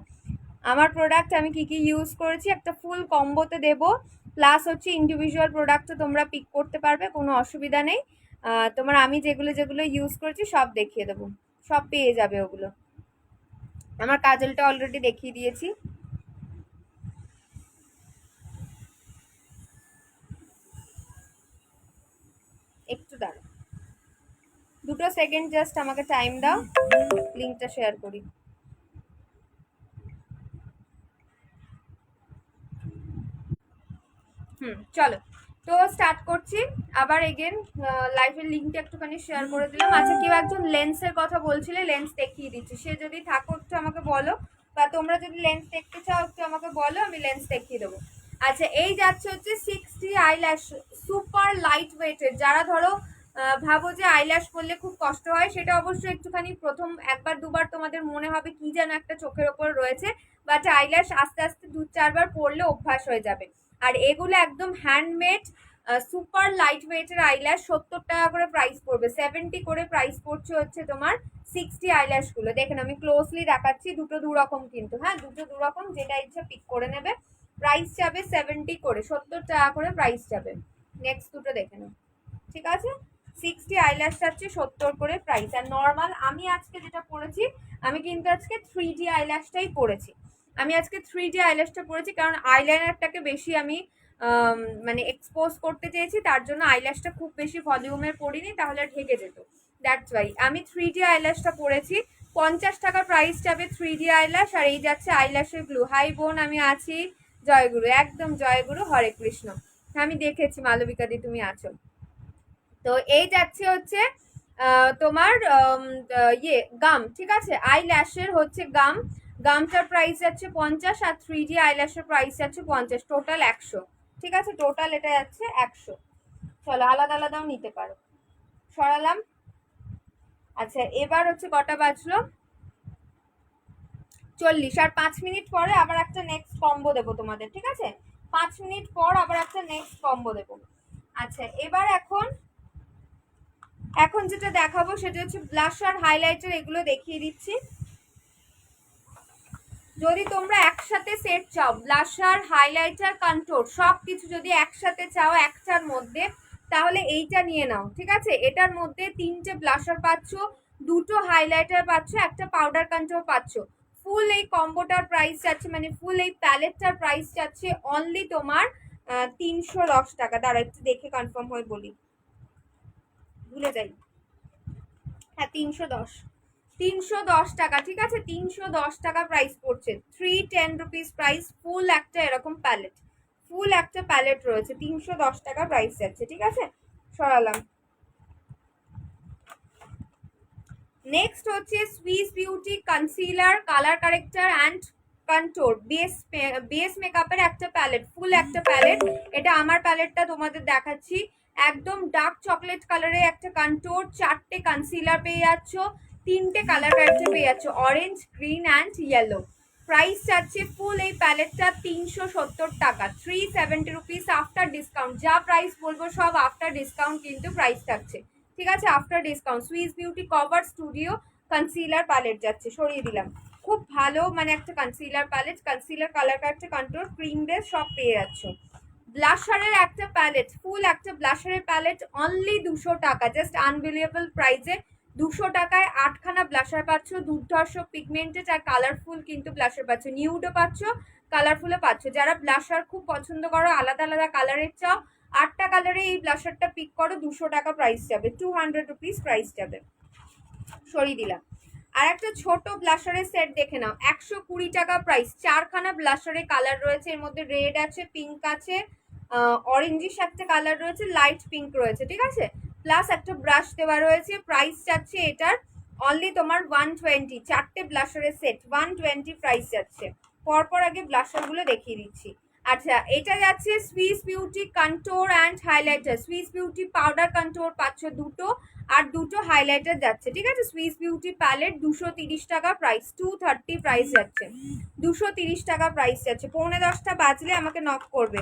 আমার প্রোডাক্ট আমি কি কি ইউজ করেছি, একটা ফুল কম্বোতে দেবো, প্লাস হচ্ছে ইন্ডিভিজুয়াল প্রোডাক্টও তোমরা পিক করতে পারবে, কোনো অসুবিধা নেই। তোমার আমি যেগুলো যেগুলো ইউজ করেছি সব দেখিয়ে দেবো, সব পেয়ে যাবে ওগুলো। আমার কাজলটা অলরেডি দেখিয়ে দিয়েছি, একটু দাঁড়াও, 2 সেকেন্ড জাস্ট আমাকে টাইম দাও, লিঙ্কটা শেয়ার করি। চলো, তো স্টার্ট করছি আবার এগেন, লাইভের লিঙ্কটা একটুখানি শেয়ার করে দিলাম। আচ্ছা কেউ একজন লেন্সের কথা বলছিলে, লেন্স দেখিয়ে দিচ্ছি, সে যদি থাকো একটু আমাকে বলো, বা তোমরা যদি লেন্স দেখতে চাও একটু আমাকে বলো, আমি লেন্স দেখিয়ে দেবো। আচ্ছা এই যাচ্ছে হচ্ছে 60 আইল্যাশ, সুপার লাইট ওয়েটের, যারা ধরো ভাবো যে আইল্যাশ করলে খুব কষ্ট হয়, সেটা অবশ্যই একটুখানি প্রথম একবার দুবার তোমাদের মনে হবে কি যেন একটা চোখের ওপর রয়েছে, বাট আইল্যাশ আস্তে আস্তে 2-4 বার পরলে অভ্যাস হয়ে যাবে। আর এগুলো একদম হ্যান্ডমেড সুপার লাইট ওয়েটের আইল্যাশ, 70 টাকা করে প্রাইস পড়বে, 70 করে প্রাইস পড়ছে হচ্ছে তোমার 60 আইল্যাশ গুলো। দেখেন আমি ক্লোজলি দেখাচ্ছি, দুটো দু রকম কিন্তু, হ্যাঁ দুটো দু রকম, যেটা ইচ্ছা পিক করে নেবে। প্রাইস যাবে 70 করে, 70 টাকা করে প্রাইস যাবে। নেক্সট দুটো দেখে নাও, ঠিক আছে, 60 আইল্যাশ যাচ্ছে 70 করে প্রাইস। আর নর্মাল আমি আজকে যেটা পরেছি, আমি কিন্তু আজকে 3D আইল্যাশটাই পরেছি, আমি আজকে 3D আইল্যাশটা পরেছি, কারণ আইলাইনারটাকে বেশি আমি মানে এক্সপোজ করতে চেয়েছি, তার জন্য আইল্যাশটা খুব বেশি ভলিউমের পরিনি, তাহলে ঢেকে যেত, দ্যাটস ওয়াই আমি 3D আইল্যাশটা পরেছি। 50 টাকা প্রাইস যাবে 3D আইল্যাশ, আর এই যাচ্ছে আইল্যাশের গ্লু। হাই বোন আমি আছি, জয়গুরু, একদম জয়গুরু, হরে কৃষ্ণ, আমি দেখেছি মালবিকা দি তুমি আছো। তো এই যাচ্ছে হচ্ছে তোমার ইয়ে গাম, ঠিক আছে, আই ল্যাশের হচ্ছে গাম, গামটার প্রাইস যাচ্ছে 50 আর 3D আইল্যাশের প্রাইস যাচ্ছে 50, টোটাল 100। ঠিক আছে, টোটাল এটা যাচ্ছে 100। চলো আলাদা আলাদাও নিতে পারো, সরালাম। আচ্ছা এবার হচ্ছে কটা বাজলো, 40, আর 5 মিনিট পরে আবার একটা নেক্সট কম্বো দেবো তোমাদের, ঠিক আছে? 5 মিনিট পর আবার একটা নেক্সট কম্বো দেবো। আচ্ছা এবার এখন যেটা দেখাবো সেটা হচ্ছে ব্লাশার, হাইলাইটার, এগুলো দেখিয়ে দিচ্ছি। যদি তোমরা একসাথে সেট চাও, ব্লাশার, হাইলাইটার, কন্ট্যুর সব কিছু যদি একসাথে চাও একটার মধ্যে, তাহলে এইটা নিয়ে নাও, ঠিক আছে? এটার মধ্যে 3টে ব্লাশার পাচ্ছ, 2টো হাইলাইটার পাচ্ছ, একটা পাউডার কন্ট্যুর পাচ্ছ। ফুল এই কম্বোটার প্রাইস যাচ্ছে, মানে ফুল এই প্যালেটটার প্রাইস যাচ্ছে অনলি তোমার 310 টাকা। দাঁড়া একটু দেখে কনফার্ম হয়ে বলি, ভুলে যাই। হ্যাঁ 310 টাকা, ঠিক আছে? 310 টাকা প্রাইস পড়ছে, 310 রুপিস প্রাইস। ফুল একটা এরকম প্যালেট, ফুল একটা প্যালেট রয়েছে, 310 টাকা প্রাইস যাচ্ছে, ঠিক আছে? সরালাম। নেক্সট হচ্ছে Swiss beauty concealer, colour corrector and contour, base মেকআপের একটা প্যালেট, ফুল একটা প্যালেট। এটা আমার প্যালেটটা তোমাদের দেখাচ্ছি, একদম ডার্ক চকলেট কালারে একটা কন্ট্যুর, 4টে কনসিলার পেয়ে যাচ্ছ, 3টে কালার কারেক্টার পেয়ে যাচ্ছ, orange, green and yellow. Price চাচ্ছে ফুল এই প্যালেটটা 370 টাকা, 370 রুপিস আফটার ডিসকাউন্ট। যা প্রাইস বলবো সব আফটার ডিসকাউন্ট কিন্তু প্রাইস থাকছে, ঠিক আছে? After discount. Swiss Beauty cover studio concealer palette যাচ্ছে, সরিয়ে দিলাম। খুব ভালো মানে একটা concealer palette, concealer, colour corrector, contour, cream base সব পেয়ে যাচ্ছ। ব্লাশারের একটা প্যালেট, ফুল একটা ব্লাশারের প্যালেট অনলি 200 টাকা, জাস্ট আনবিলিভেবল প্রাইসে 200 টাকায় 8খানা ব্লাশার পাচ্ছ, দুর্ধর্ষ পিগমেন্টেড আর কালারফুল কিন্তু ব্লাশার পাচ্ছ, নিউডও পাচ্ছ, কালারফুলও পাচ্ছ। যারা ব্লাশার খুব পছন্দ করো, আলাদা আলাদা কালারের চাও, 8টা কালারে এই ব্লাশারটা পিক করো, 200 টাকা প্রাইস যাবে, 200 রুপিস প্রাইস যাবে, সরিয়ে দিলাম। আর একটা ছোট ব্লাশারের সেট দেখে নাও, 120 টাকা প্রাইস, 4খানা ব্লাশারের কালার রয়েছে, এর মধ্যে রেড আছে, পিঙ্ক আছে, অরেঞ্জিশ একটা কালার রয়েছে, লাইট পিঙ্ক রয়েছে, ঠিক আছে? প্লাস একটা ব্রাশ দেওয়া রয়েছে। প্রাইস যাচ্ছে এটার অনলি তোমার 120, 4টে ব্লাশারের সেট 120 প্রাইস যাচ্ছে। পরপর আগে ব্লাশারগুলো দেখিয়ে দিচ্ছি। আচ্ছা এটা যাচ্ছে Swiss beauty contour and highlighter, Swiss beauty powder contour পাচ্ছ 2টো, আর 2টো হাইলাইটার যাচ্ছে, ঠিক আছে? সুইস বিউটি প্যালেট 230 টাকা প্রাইস, 230 প্রাইস যাচ্ছে, 230 টাকা প্রাইস যাচ্ছে। 9:45 বাজলে আমাকে নক করবে,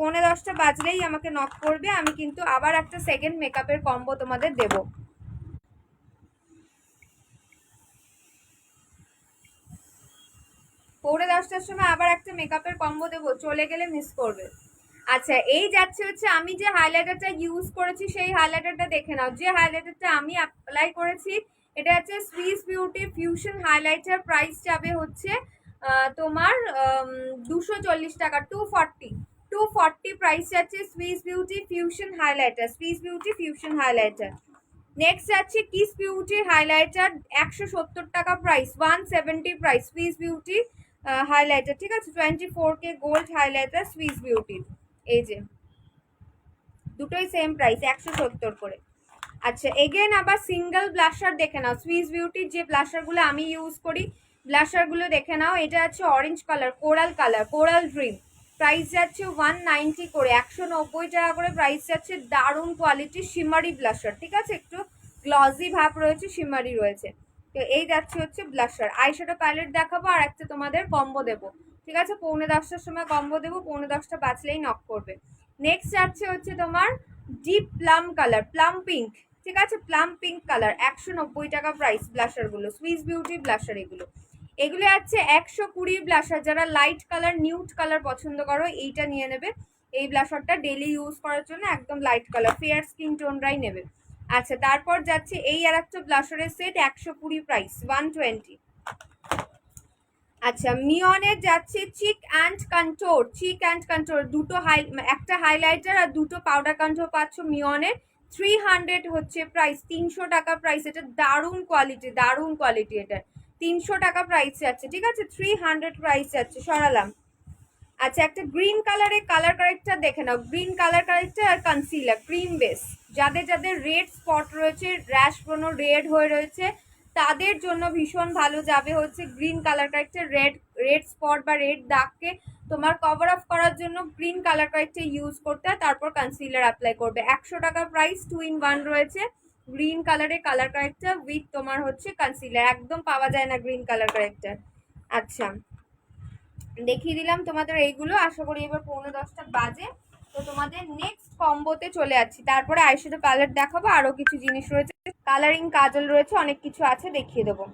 9:45 বাজলেই আমাকে নক করবে, আমি কিন্তু আবার একটা সেকেন্ড মেকআপের কম্বো তোমাদের দেবো। 9:45 সময় আবার একটা মেকআপের কম্বো দেবো, চলে গেলে মিস করবে। আচ্ছা এই যাচ্ছে হচ্ছে, আমি যে হাইলাইটারটা ইউজ করেছি সেই হাইলাইটারটা দেখে নাও। যে হাইলাইটারটা আমি অ্যাপ্লাই করেছি এটা হচ্ছে Swiss beauty fusion highlighter, price যাবে হচ্ছে তোমার 240 টাকা, 240 প্রাইস যাচ্ছে Swiss beauty fusion highlighter, Swiss beauty fusion highlighter. Next যাচ্ছে কিস বিউটি হাইলাইটার, 170 টাকা price, 170 price, Swiss beauty highlighter, ঠিক আছে? 24K gold highlighter Swiss beauty, এই যে দুটোই সেম প্রাইস, 170 করে। আচ্ছা এগেন আবার সিঙ্গেল ব্লাশার দেখে নাও, সুইস বিউটির যে ব্লাশারগুলো আমি ইউজ করি ব্লাশারগুলো দেখে নাও। এটা আছে orange colour, coral dream, price যাচ্ছে 190 করে, 190 টাকা করে প্রাইস যাচ্ছে। দারুণ কোয়ালিটি শিমারি ব্লাশার, ঠিক আছে? একটু গ্লসি ভাব রয়েছে, শিমারি রয়েছে। তো এই যাচ্ছে হচ্ছে ব্লাশার। আইশ্যাডো প্যালেট দেখাবো আর একটা তোমাদের কম্বো দেবো, ঠিক আছে? 9:45 সময় কম্বো দেবো, 9:45 বাজলেই নক করবে। নেক্সট যাচ্ছে হচ্ছে তোমার deep plum colour, plum pink, ঠিক আছে? প্লাম পিঙ্ক কালার, 190 টাকা প্রাইস ব্লাশারগুলো, সুইস বিউটি ব্লাশার এগুলো। এগুলো আছে 120 ব্লাশার। যারা লাইট কালার, নিউড কালার পছন্দ করো এইটা নিয়ে নেবে। এই ব্লাশারটা ডেলি ইউজ করার জন্য একদম লাইট কালার, ফেয়ার স্কিন টোনরাই নেবে। আচ্ছা তারপর যাচ্ছে এই আর একটা ব্লাশারের সেট, 120 প্রাইস, 120। আচ্ছা মিয়নের যাচ্ছে চিক অ্যান্ড কন্ট্যুর, দুটো একটা হাইলাইটার আর 2টো পাউডার কন্ট্যুর পাচ্ছ মিয়নের, 300 হচ্ছে প্রাইস, 300 টাকা প্রাইস। এটা দারুণ কোয়ালিটি, এটা 300 টাকা প্রাইস যাচ্ছে, ঠিক আছে? 300 প্রাইস যাচ্ছে, সরালাম। আচ্ছা একটা গ্রিন কালারের কালার কারেক্টার দেখে নাও, গ্রিন কালার কারেক্টার আর কনসিলার, ক্রিম বেস। যাদের রেড স্পট রয়েছে, র্যাশ ব্রোনো রেড হয়ে রয়েছে, তাদের জন্য ভীষণ ভালো যাবে হচ্ছে green colour corrector. Red spot বা রেড দাগকে তোমার কভার আপ করার জন্য গ্রিন কালার কারেক্টার ইউজ করতে হয়, তারপর কনসিলার অ্যাপ্লাই করবে। 100 টাকা প্রাইস, 2 in 1 রয়েছে। গ্রিন কালারের কালার কারেক্টার উইথ তোমার হচ্ছে কনসিলার, একদম পাওয়া যায় না গ্রিন কালার কারেক্টার। আচ্ছা, দেখিয়ে দিলাম তোমাদের এইগুলো। আশা করি এবার 9:45 বাজে, তো তোমাদের নেক্সট কম্বোতে চলে যাচ্ছি। তারপরে আইশ্যাডো প্যালেট দেখাবো, আরো কিছু জিনিস রয়েছে, কালারিং কাজল রয়েছে, অনেক কিছু আছে, দেখিয়ে দেবো।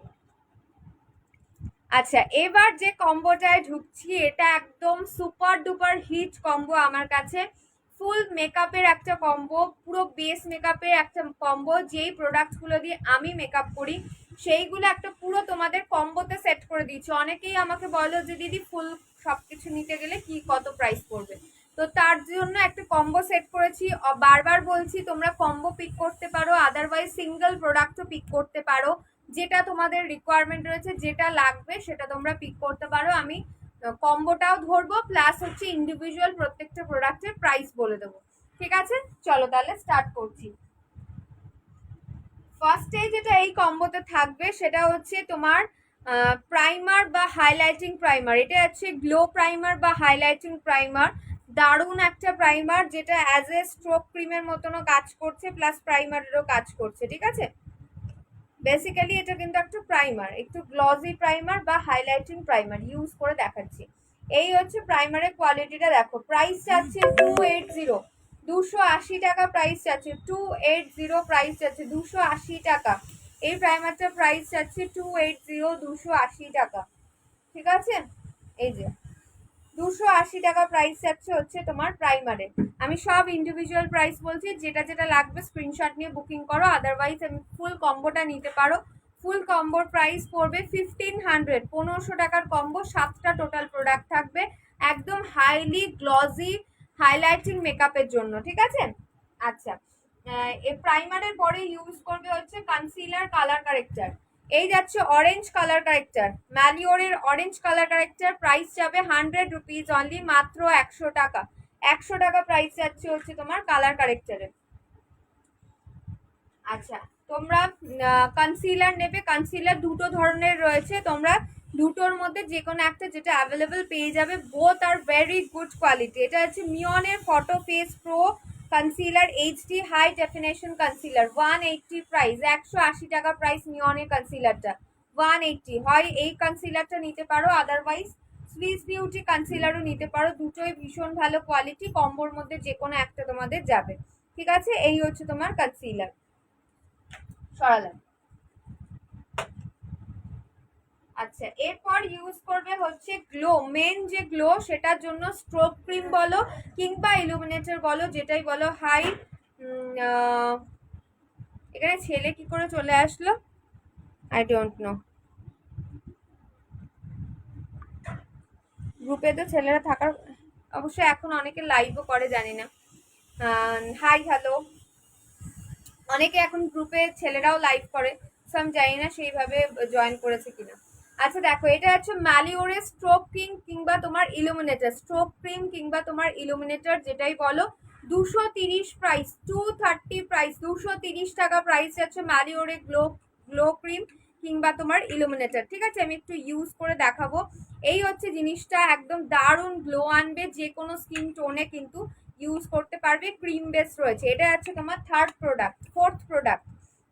আচ্ছা, এবার যে কম্বোটায় ঢুকছি এটা একদম সুপার ডুপার হিট কম্বো আমার কাছে। ফুল মেকআপের একটা কম্বো, পুরো বেস মেকআপের একটা কম্বো। যেই প্রোডাক্টগুলো দিয়ে আমি মেকআপ করি সেইগুলো একটা পুরো তোমাদের কম্বোতে সেট করে দিয়েছি। অনেকেই আমাকে বলো যে দিদি ফুল সবকিছু নিতে গেলে কি কত প্রাইস পড়বে, তো তার জন্য একটা কম্বো সেট করেছি। বারবার বলছি তোমরা কম্বো পিক করতে পারো, আদারওয়াইজ সিঙ্গেল প্রোডাক্টও পিক করতে পারো। যেটা তোমাদের রিকোয়ারমেন্ট রয়েছে, যেটা লাগবে সেটা তোমরা পিক করতে পারো। আমি কম্বোটাও ধরবো, প্লাস হচ্ছে ইন্ডিভিজুয়াল প্রত্যেকটা প্রোডাক্টের প্রাইস বলে দেবো। ঠিক আছে, চলো তাহলে স্টার্ট করছি। ফার্স্টে যেটা এই কম্বোতে থাকবে সেটা হচ্ছে তোমার প্রাইমার বা হাইলাইটিং প্রাইমার। এটা হচ্ছে গ্লো প্রাইমার বা হাইলাইটিং প্রাইমার। দারুণ একটা প্রাইমার, যেটা অ্যাজ এ স্ট্রোক ক্রিমের মতনও কাজ করছে, প্লাস প্রাইমারেরও কাজ করছে। ঠিক আছে, বেসিক্যালি এটা কিন্তু একটা প্রাইমার, একটু গ্লসি প্রাইমার বা হাইলাইটিং প্রাইমার ইউজ করে দেখাচ্ছি। এই হচ্ছে প্রাইমারের কোয়ালিটিটা দেখো। প্রাইস চাচ্ছে 280, 280 টাকা প্রাইস চাচ্ছে। 280 প্রাইস চাচ্ছে, 280 টাকা। এই প্রাইমারটা প্রাইস চাচ্ছে 280, 280 টাকা। ঠিক আছে, এই যে 280 টাকা প্রাইস যাচ্ছে হচ্ছে তোমার প্রাইমারে। আমি সব ইন্ডিভিজুয়াল প্রাইস বলছি, যেটা যেটা লাগবে স্ক্রিনশট নিয়ে বুকিং করো, আদারওয়াইজ আমি ফুল কম্বোটা নিতে পারো। ফুল কম্বোর প্রাইস পড়বে 1500, 1500 টাকার কম্বো। 7টা টোটাল প্রোডাক্ট থাকবে, একদম হাইলি গ্লসি হাইলাইটিং মেকআপের জন্য। ঠিক আছে, আচ্ছা, এই প্রাইমারের পরে ইউজ করবে হচ্ছে কনসিলার কালার কারেক্টার। এই যাচ্ছে অরেঞ্জ কালার কারেক্টার, ম্যালিওরের অরেঞ্জ কালার কারেক্টার। প্রাইস যাবে 100 রুপিস অনলি, মাত্র 100 টাকা। 100 টাকা প্রাইস যাচ্ছে হচ্ছে তোমার কালার কারেক্টারের। আচ্ছা, তোমরা কনসিলার নেবে, কনসিলার দুটো ধরনের রয়েছে, তোমরা দুটোর মধ্যে যে কোনো একটা যেটা অ্যাভেলেবেল পেয়ে যাবে। Both are very good quality. এটা হচ্ছে মিয়নের photo face pro concealer HD high definition concealer, 180 price, 180 টাকা প্রাইস মিয়নের কনসিলারটা, 180। হয় এই কনসিলারটা নিতে পারো, আদারওয়াইজ সুইস বিউটি কনসিলারও নিতে পারো। দুটোই ভীষণ ভালো কোয়ালিটি, কম্বোর মধ্যে যে কোনো একটা তোমাদের যাবে। ঠিক আছে, এই হচ্ছে তোমার কনসিলার। সরালাম। আচ্ছা, এরপর ইউজ করবে হচ্ছে গ্লো। মেন যে গ্লো, সেটার জন্য স্ট্রোক ক্রিম বলো কিংবা ইলুমিনেটর বলো, যেটাই বলো। হাই, এখানে ছেলে কি করে চলে আসলো, আই ডোন্ট নো। গ্রুপে তো ছেলেরা থাকার, অবশ্যই এখন অনেকে লাইভও করে, জানি না। Hi, hello. অনেকে এখন গ্রুপে ছেলেরাও লাইভ করে, সো আমি জানি না সেইভাবে জয়েন করেছে কিনা। আচ্ছা দেখো, এটা হচ্ছে ম্যালিওরের স্ট্রোক ক্রিম কিংবা তোমার ইলুমিনেটর, স্ট্রোক ক্রিম কিংবা তোমার ইলুমিনেটর যেটাই বলো। 230 প্রাইস, 230 প্রাইস, 230 টাকা প্রাইস আছে ম্যালিওরের গ্লো ক্রিম কিংবা তোমার ইলুমিনেটর। ঠিক আছে, আমি একটু ইউজ করে দেখাবো। এই হচ্ছে জিনিসটা, একদম দারুণ গ্লো আনবে, যে কোনো স্কিন টোনে কিন্তু ইউজ করতে পারবে। ক্রিম বেস রয়েছে। এটা হচ্ছে তোমার ফোর্থ প্রোডাক্ট।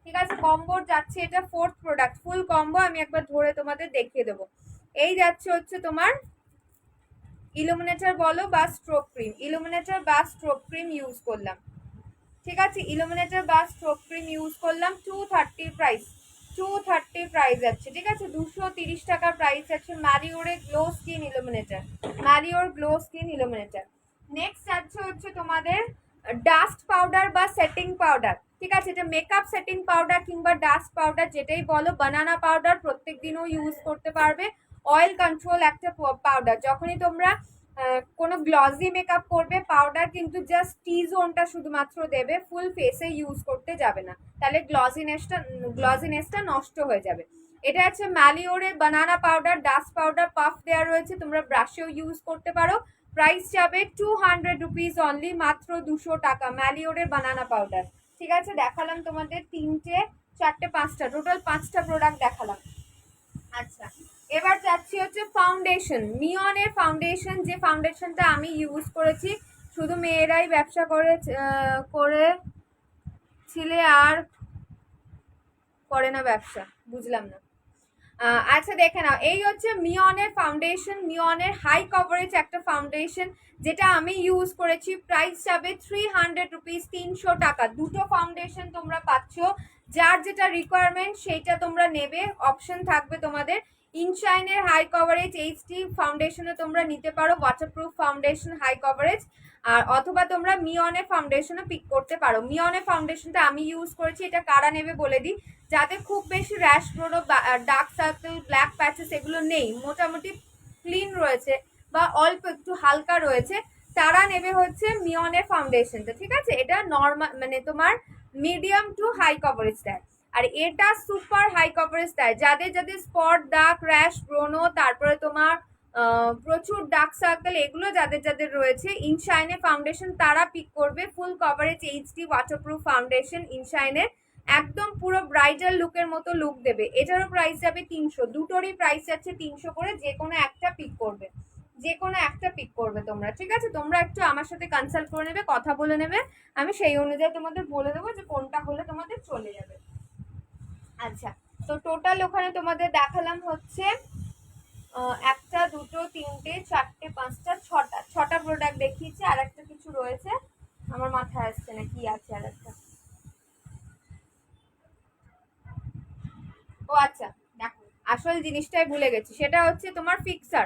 ঠিক আছে, কম্বোর যাচ্ছে এটা 4th প্রোডাক্ট। ফুল কম্বো আমি একবার ধরে তোমাদের দেখিয়ে দেবো। এই যাচ্ছে হচ্ছে তোমার ইলুমিনেটর বলো বা স্ট্রোক ক্রিম, ইলুমিনেটর বা স্ট্রোক ক্রিম ইউজ করলাম। ঠিক আছে, ইলুমিনেটর বা স্ট্রোক ক্রিম ইউজ করলাম। 230 প্রাইস, 230 প্রাইস আছে। ঠিক আছে, 230 টাকার প্রাইস আছে ম্যারিওরের গ্লো স্কিন ইলুমিনেটর, ম্যারিওর গ্লো স্কিন ইলুমিনেটর। নেক্সট আছে হচ্ছে তোমাদের ডাস্ট পাউডার বা সেটিং পাউডার। ঠিক আছে, এটা মেকআপ সেটিং পাউডার কিংবা ডাস্ট পাউডার যেটাই বলো। বানানা পাউডার প্রত্যেক দিনও ইউজ করতে পারবে। অয়েল কন্ট্রোল একটা পাউডার। যখনই তোমরা কোনো গ্লসি মেকআপ করবে, পাউডার কিন্তু জাস্ট টি জোনটা শুধুমাত্র দেবে, ফুল ফেসে ইউজ করতে যাবে না, তাহলে গ্লসিনেসটা নষ্ট হয়ে যাবে। এটা হচ্ছে ম্যালিওরের বানানা পাউডার, ডাস্ট পাউডার পাফ দেওয়া রয়েছে, তোমরা ব্রাশেও ইউজ করতে পারো। প্রাইস যাবে 200 রুপিস অনলি, মাত্র 200 টাকা ম্যালিওরের বানানা পাউডার। ঠিক আছে, দেখালাম তোমাদের তিনটে চারটে, পাঁচটা, টোটাল 5টা প্রোডাক্ট দেখালাম। আচ্ছা, এবার যাচ্ছি হচ্ছে ফাউন্ডেশন, মিয়নের ফাউন্ডেশন, যে ফাউন্ডেশনটা আমি ইউজ করেছি। শুধু মেয়েরাই ব্যবসা করেছিলে আর করে না ব্যবসা, বুঝলাম না। আচ্ছা দেখে নাও, এই হচ্ছে মিয়নের ফাউন্ডেশন, মিয়নের হাই কভারেজ একটা ফাউন্ডেশন, যেটা আমি ইউজ করেছি। প্রাইস যাবে 300 রুপিস, 300 টাকা। দুটো ফাউন্ডেশন তোমরা পাচ্ছ, যার যেটা রিকোয়ারমেন্ট সেইটা তোমরা নেবে। অপশন থাকবে তোমাদের। ইনশাইনের হাই কভারেজ এইচডি ফাউন্ডেশনে তোমরা নিতে পারো, ওয়াটারপ্রুফ ফাউন্ডেশন হাই কভারেজ, আর অথবা তোমরা মিয়নের ফাউন্ডেশনও পিক করতে পারো। মিয়নের ফাউন্ডেশনটা আমি ইউজ করেছি, এটা কারা নেবে বলে দিই। যাদের খুব বেশি র্যাশ প্রোডো, ডার্ক সার্কেল, ব্ল্যাক প্যাচেস এগুলো নেই, মোটামুটি ক্লিন রয়েছে বা অল্প একটু হালকা রয়েছে, তারা নেবে হচ্ছে মিয়নের ফাউন্ডেশনটা। ঠিক আছে, এটা নর্মাল মানে তোমার মিডিয়াম টু হাই কভারেজ দেয়, আর এটা সুপার হাই কভারেজ দেয়। যাদের যাদের স্পট, দাগ, র্যাশ, ব্রোনো, তারপরে তোমার প্রচুর ডার্ক সার্কেল, এগুলো যাদের যাদের রয়েছে, ইনশাইনের ফাউন্ডেশন তারা পিক করবে। Full coverage HD waterproof foundation ইনশাইনের, একদম পুরো ব্রাইডাল লুকের মতো লুক দেবে। এটারও প্রাইস যাবে 300, দুটোরই প্রাইস যাচ্ছে 300 করে। যে কোনো একটা পিক করবে, যে কোনো একটা পিক করবে তোমরা। ঠিক আছে, তোমরা একটু আমার সাথে কনসাল্ট করে নেবে, কথা বলে নেবে, আমি সেই অনুযায়ী তোমাদের বলে দেবো যে কোনটা হলে তোমাদের চলে যাবে। আচ্ছা, তো টোটাল ওখানে তোমাদের দেখালাম হচ্ছে একটা, দুটো, তিনটে, চারটে, পাঁচটা, ছটা প্রোডাক্ট দেখিয়েছি। আর একটা কিছু রয়েছে, আমার মাথায় আসছে না কি আছে আর একটা। ও আচ্ছা, দেখো আসল জিনিসটাই ভুলে গেছি, সেটা হচ্ছে তোমার ফিক্সার,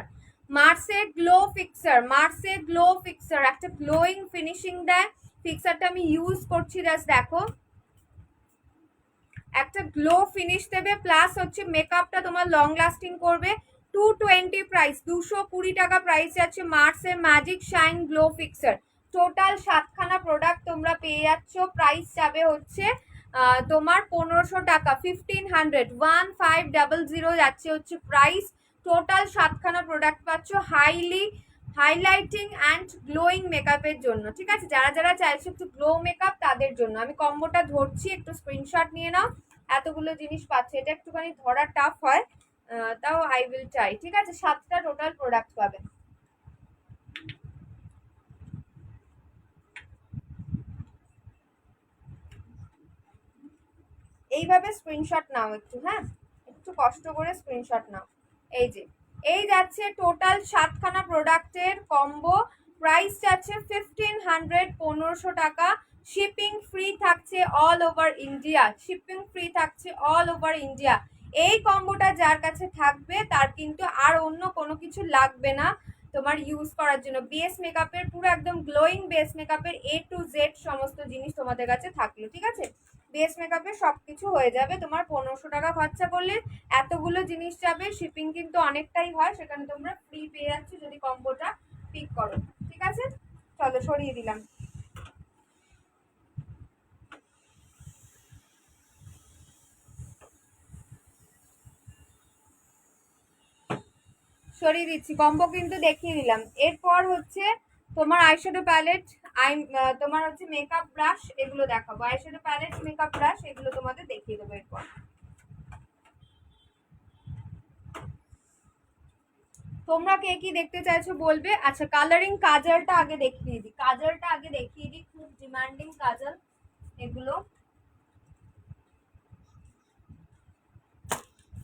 মার্সে গ্লো ফিক্সার। মার্সে গ্লো ফিক্সার একটা গ্লোয়িং ফিনিশিং দেয়। ফিক্সারটা আমি ইউজ করছি, জাস্ট দেখো, একটা গ্লো ফিনিশ দেবে, প্লাস হচ্ছে মেকআপটা তোমার লং লাস্টিং করবে। 220 প্রাইস, 220 টাকা প্রাইস যাচ্ছে মার্সের magic shine glow fixer. Total 7খানা প্রোডাক্ট তোমরা পেয়ে যাচ্ছ। প্রাইস যাবে হচ্ছে তোমার 1500 টাকা, 1500, 1500 যাচ্ছে হচ্ছে প্রাইস। টোটাল 7খানা প্রোডাক্ট পাচ্ছ হাইলাইটিং অ্যান্ড গ্লোয়িং মেকআপের জন্য। ঠিক আছে, যারা যারা চাইছো একটু গ্লো মেকআপ তাদের জন্য আমি কম্বোটা ধরছি, একটু স্ক্রিনশট নিয়ে নাও। এতগুলো জিনিস পাচ্ছে, এটা একটুখানি ধরা টাফ হয়, তাও আই উইল ট্রাই। ঠিক আছে, 7টা টোটাল প্রোডাক্ট পাবে। এইভাবে স্ক্রিনশট নাও একটু, হ্যাঁ, একটু কষ্ট করে স্ক্রিনশট নাও। এই যে, এই যাচ্ছে টোটাল 7খানা প্রোডাক্টের কম্বো। প্রাইস যাচ্ছে 1500, 1500 টাকা। শিপিং ফ্রি থাকছে all over India, shipping free থাকছে অল ওভার ইন্ডিয়া। এই কম্বোটা যার কাছে থাকবে তার কিন্তু আর অন্য কোনো কিছু লাগবে না তোমার ইউজ করার জন্য। বেস মেকআপের পুরো একদম গ্লোয়িং বেস মেকআপের A to Z সমস্ত জিনিস তোমাদের কাছে থাকলো। ঠিক আছে, বেস মেকআপে সবকিছু হয়ে যাবে তোমার। 1500 টাকা খরচা করলে এতগুলো জিনিস যাবে, শিপিং কিন্তু অনেকটাই হয়, সেখানে তোমরা ফ্রি পেয়ে যাচ্ছ যদি কম্বোটা পিক করো। ঠিক আছে, চলো সরিয়ে দিলাম। সরিয়ে দিচ্ছি, কম্বো কিন্তু দেখিয়ে দিলাম। এরপর হচ্ছে তোমার আইশ্যাডো প্যালেট, তোমার হচ্ছে মেকআপ ব্রাশ, এগুলো দেখাবো। আইশ্যাডো প্যালেট, মেকআপ ব্রাশ, এগুলো তোমাদের দেখিয়ে দেবো এরপর। তোমরা কে কি দেখতে চাইছো বলবে। আচ্ছা, কালারিং কাজলটা আগে দেখিয়ে দিই, কাজলটা আগে দেখিয়ে দিই, খুব ডিমান্ডিং কাজল এগুলো।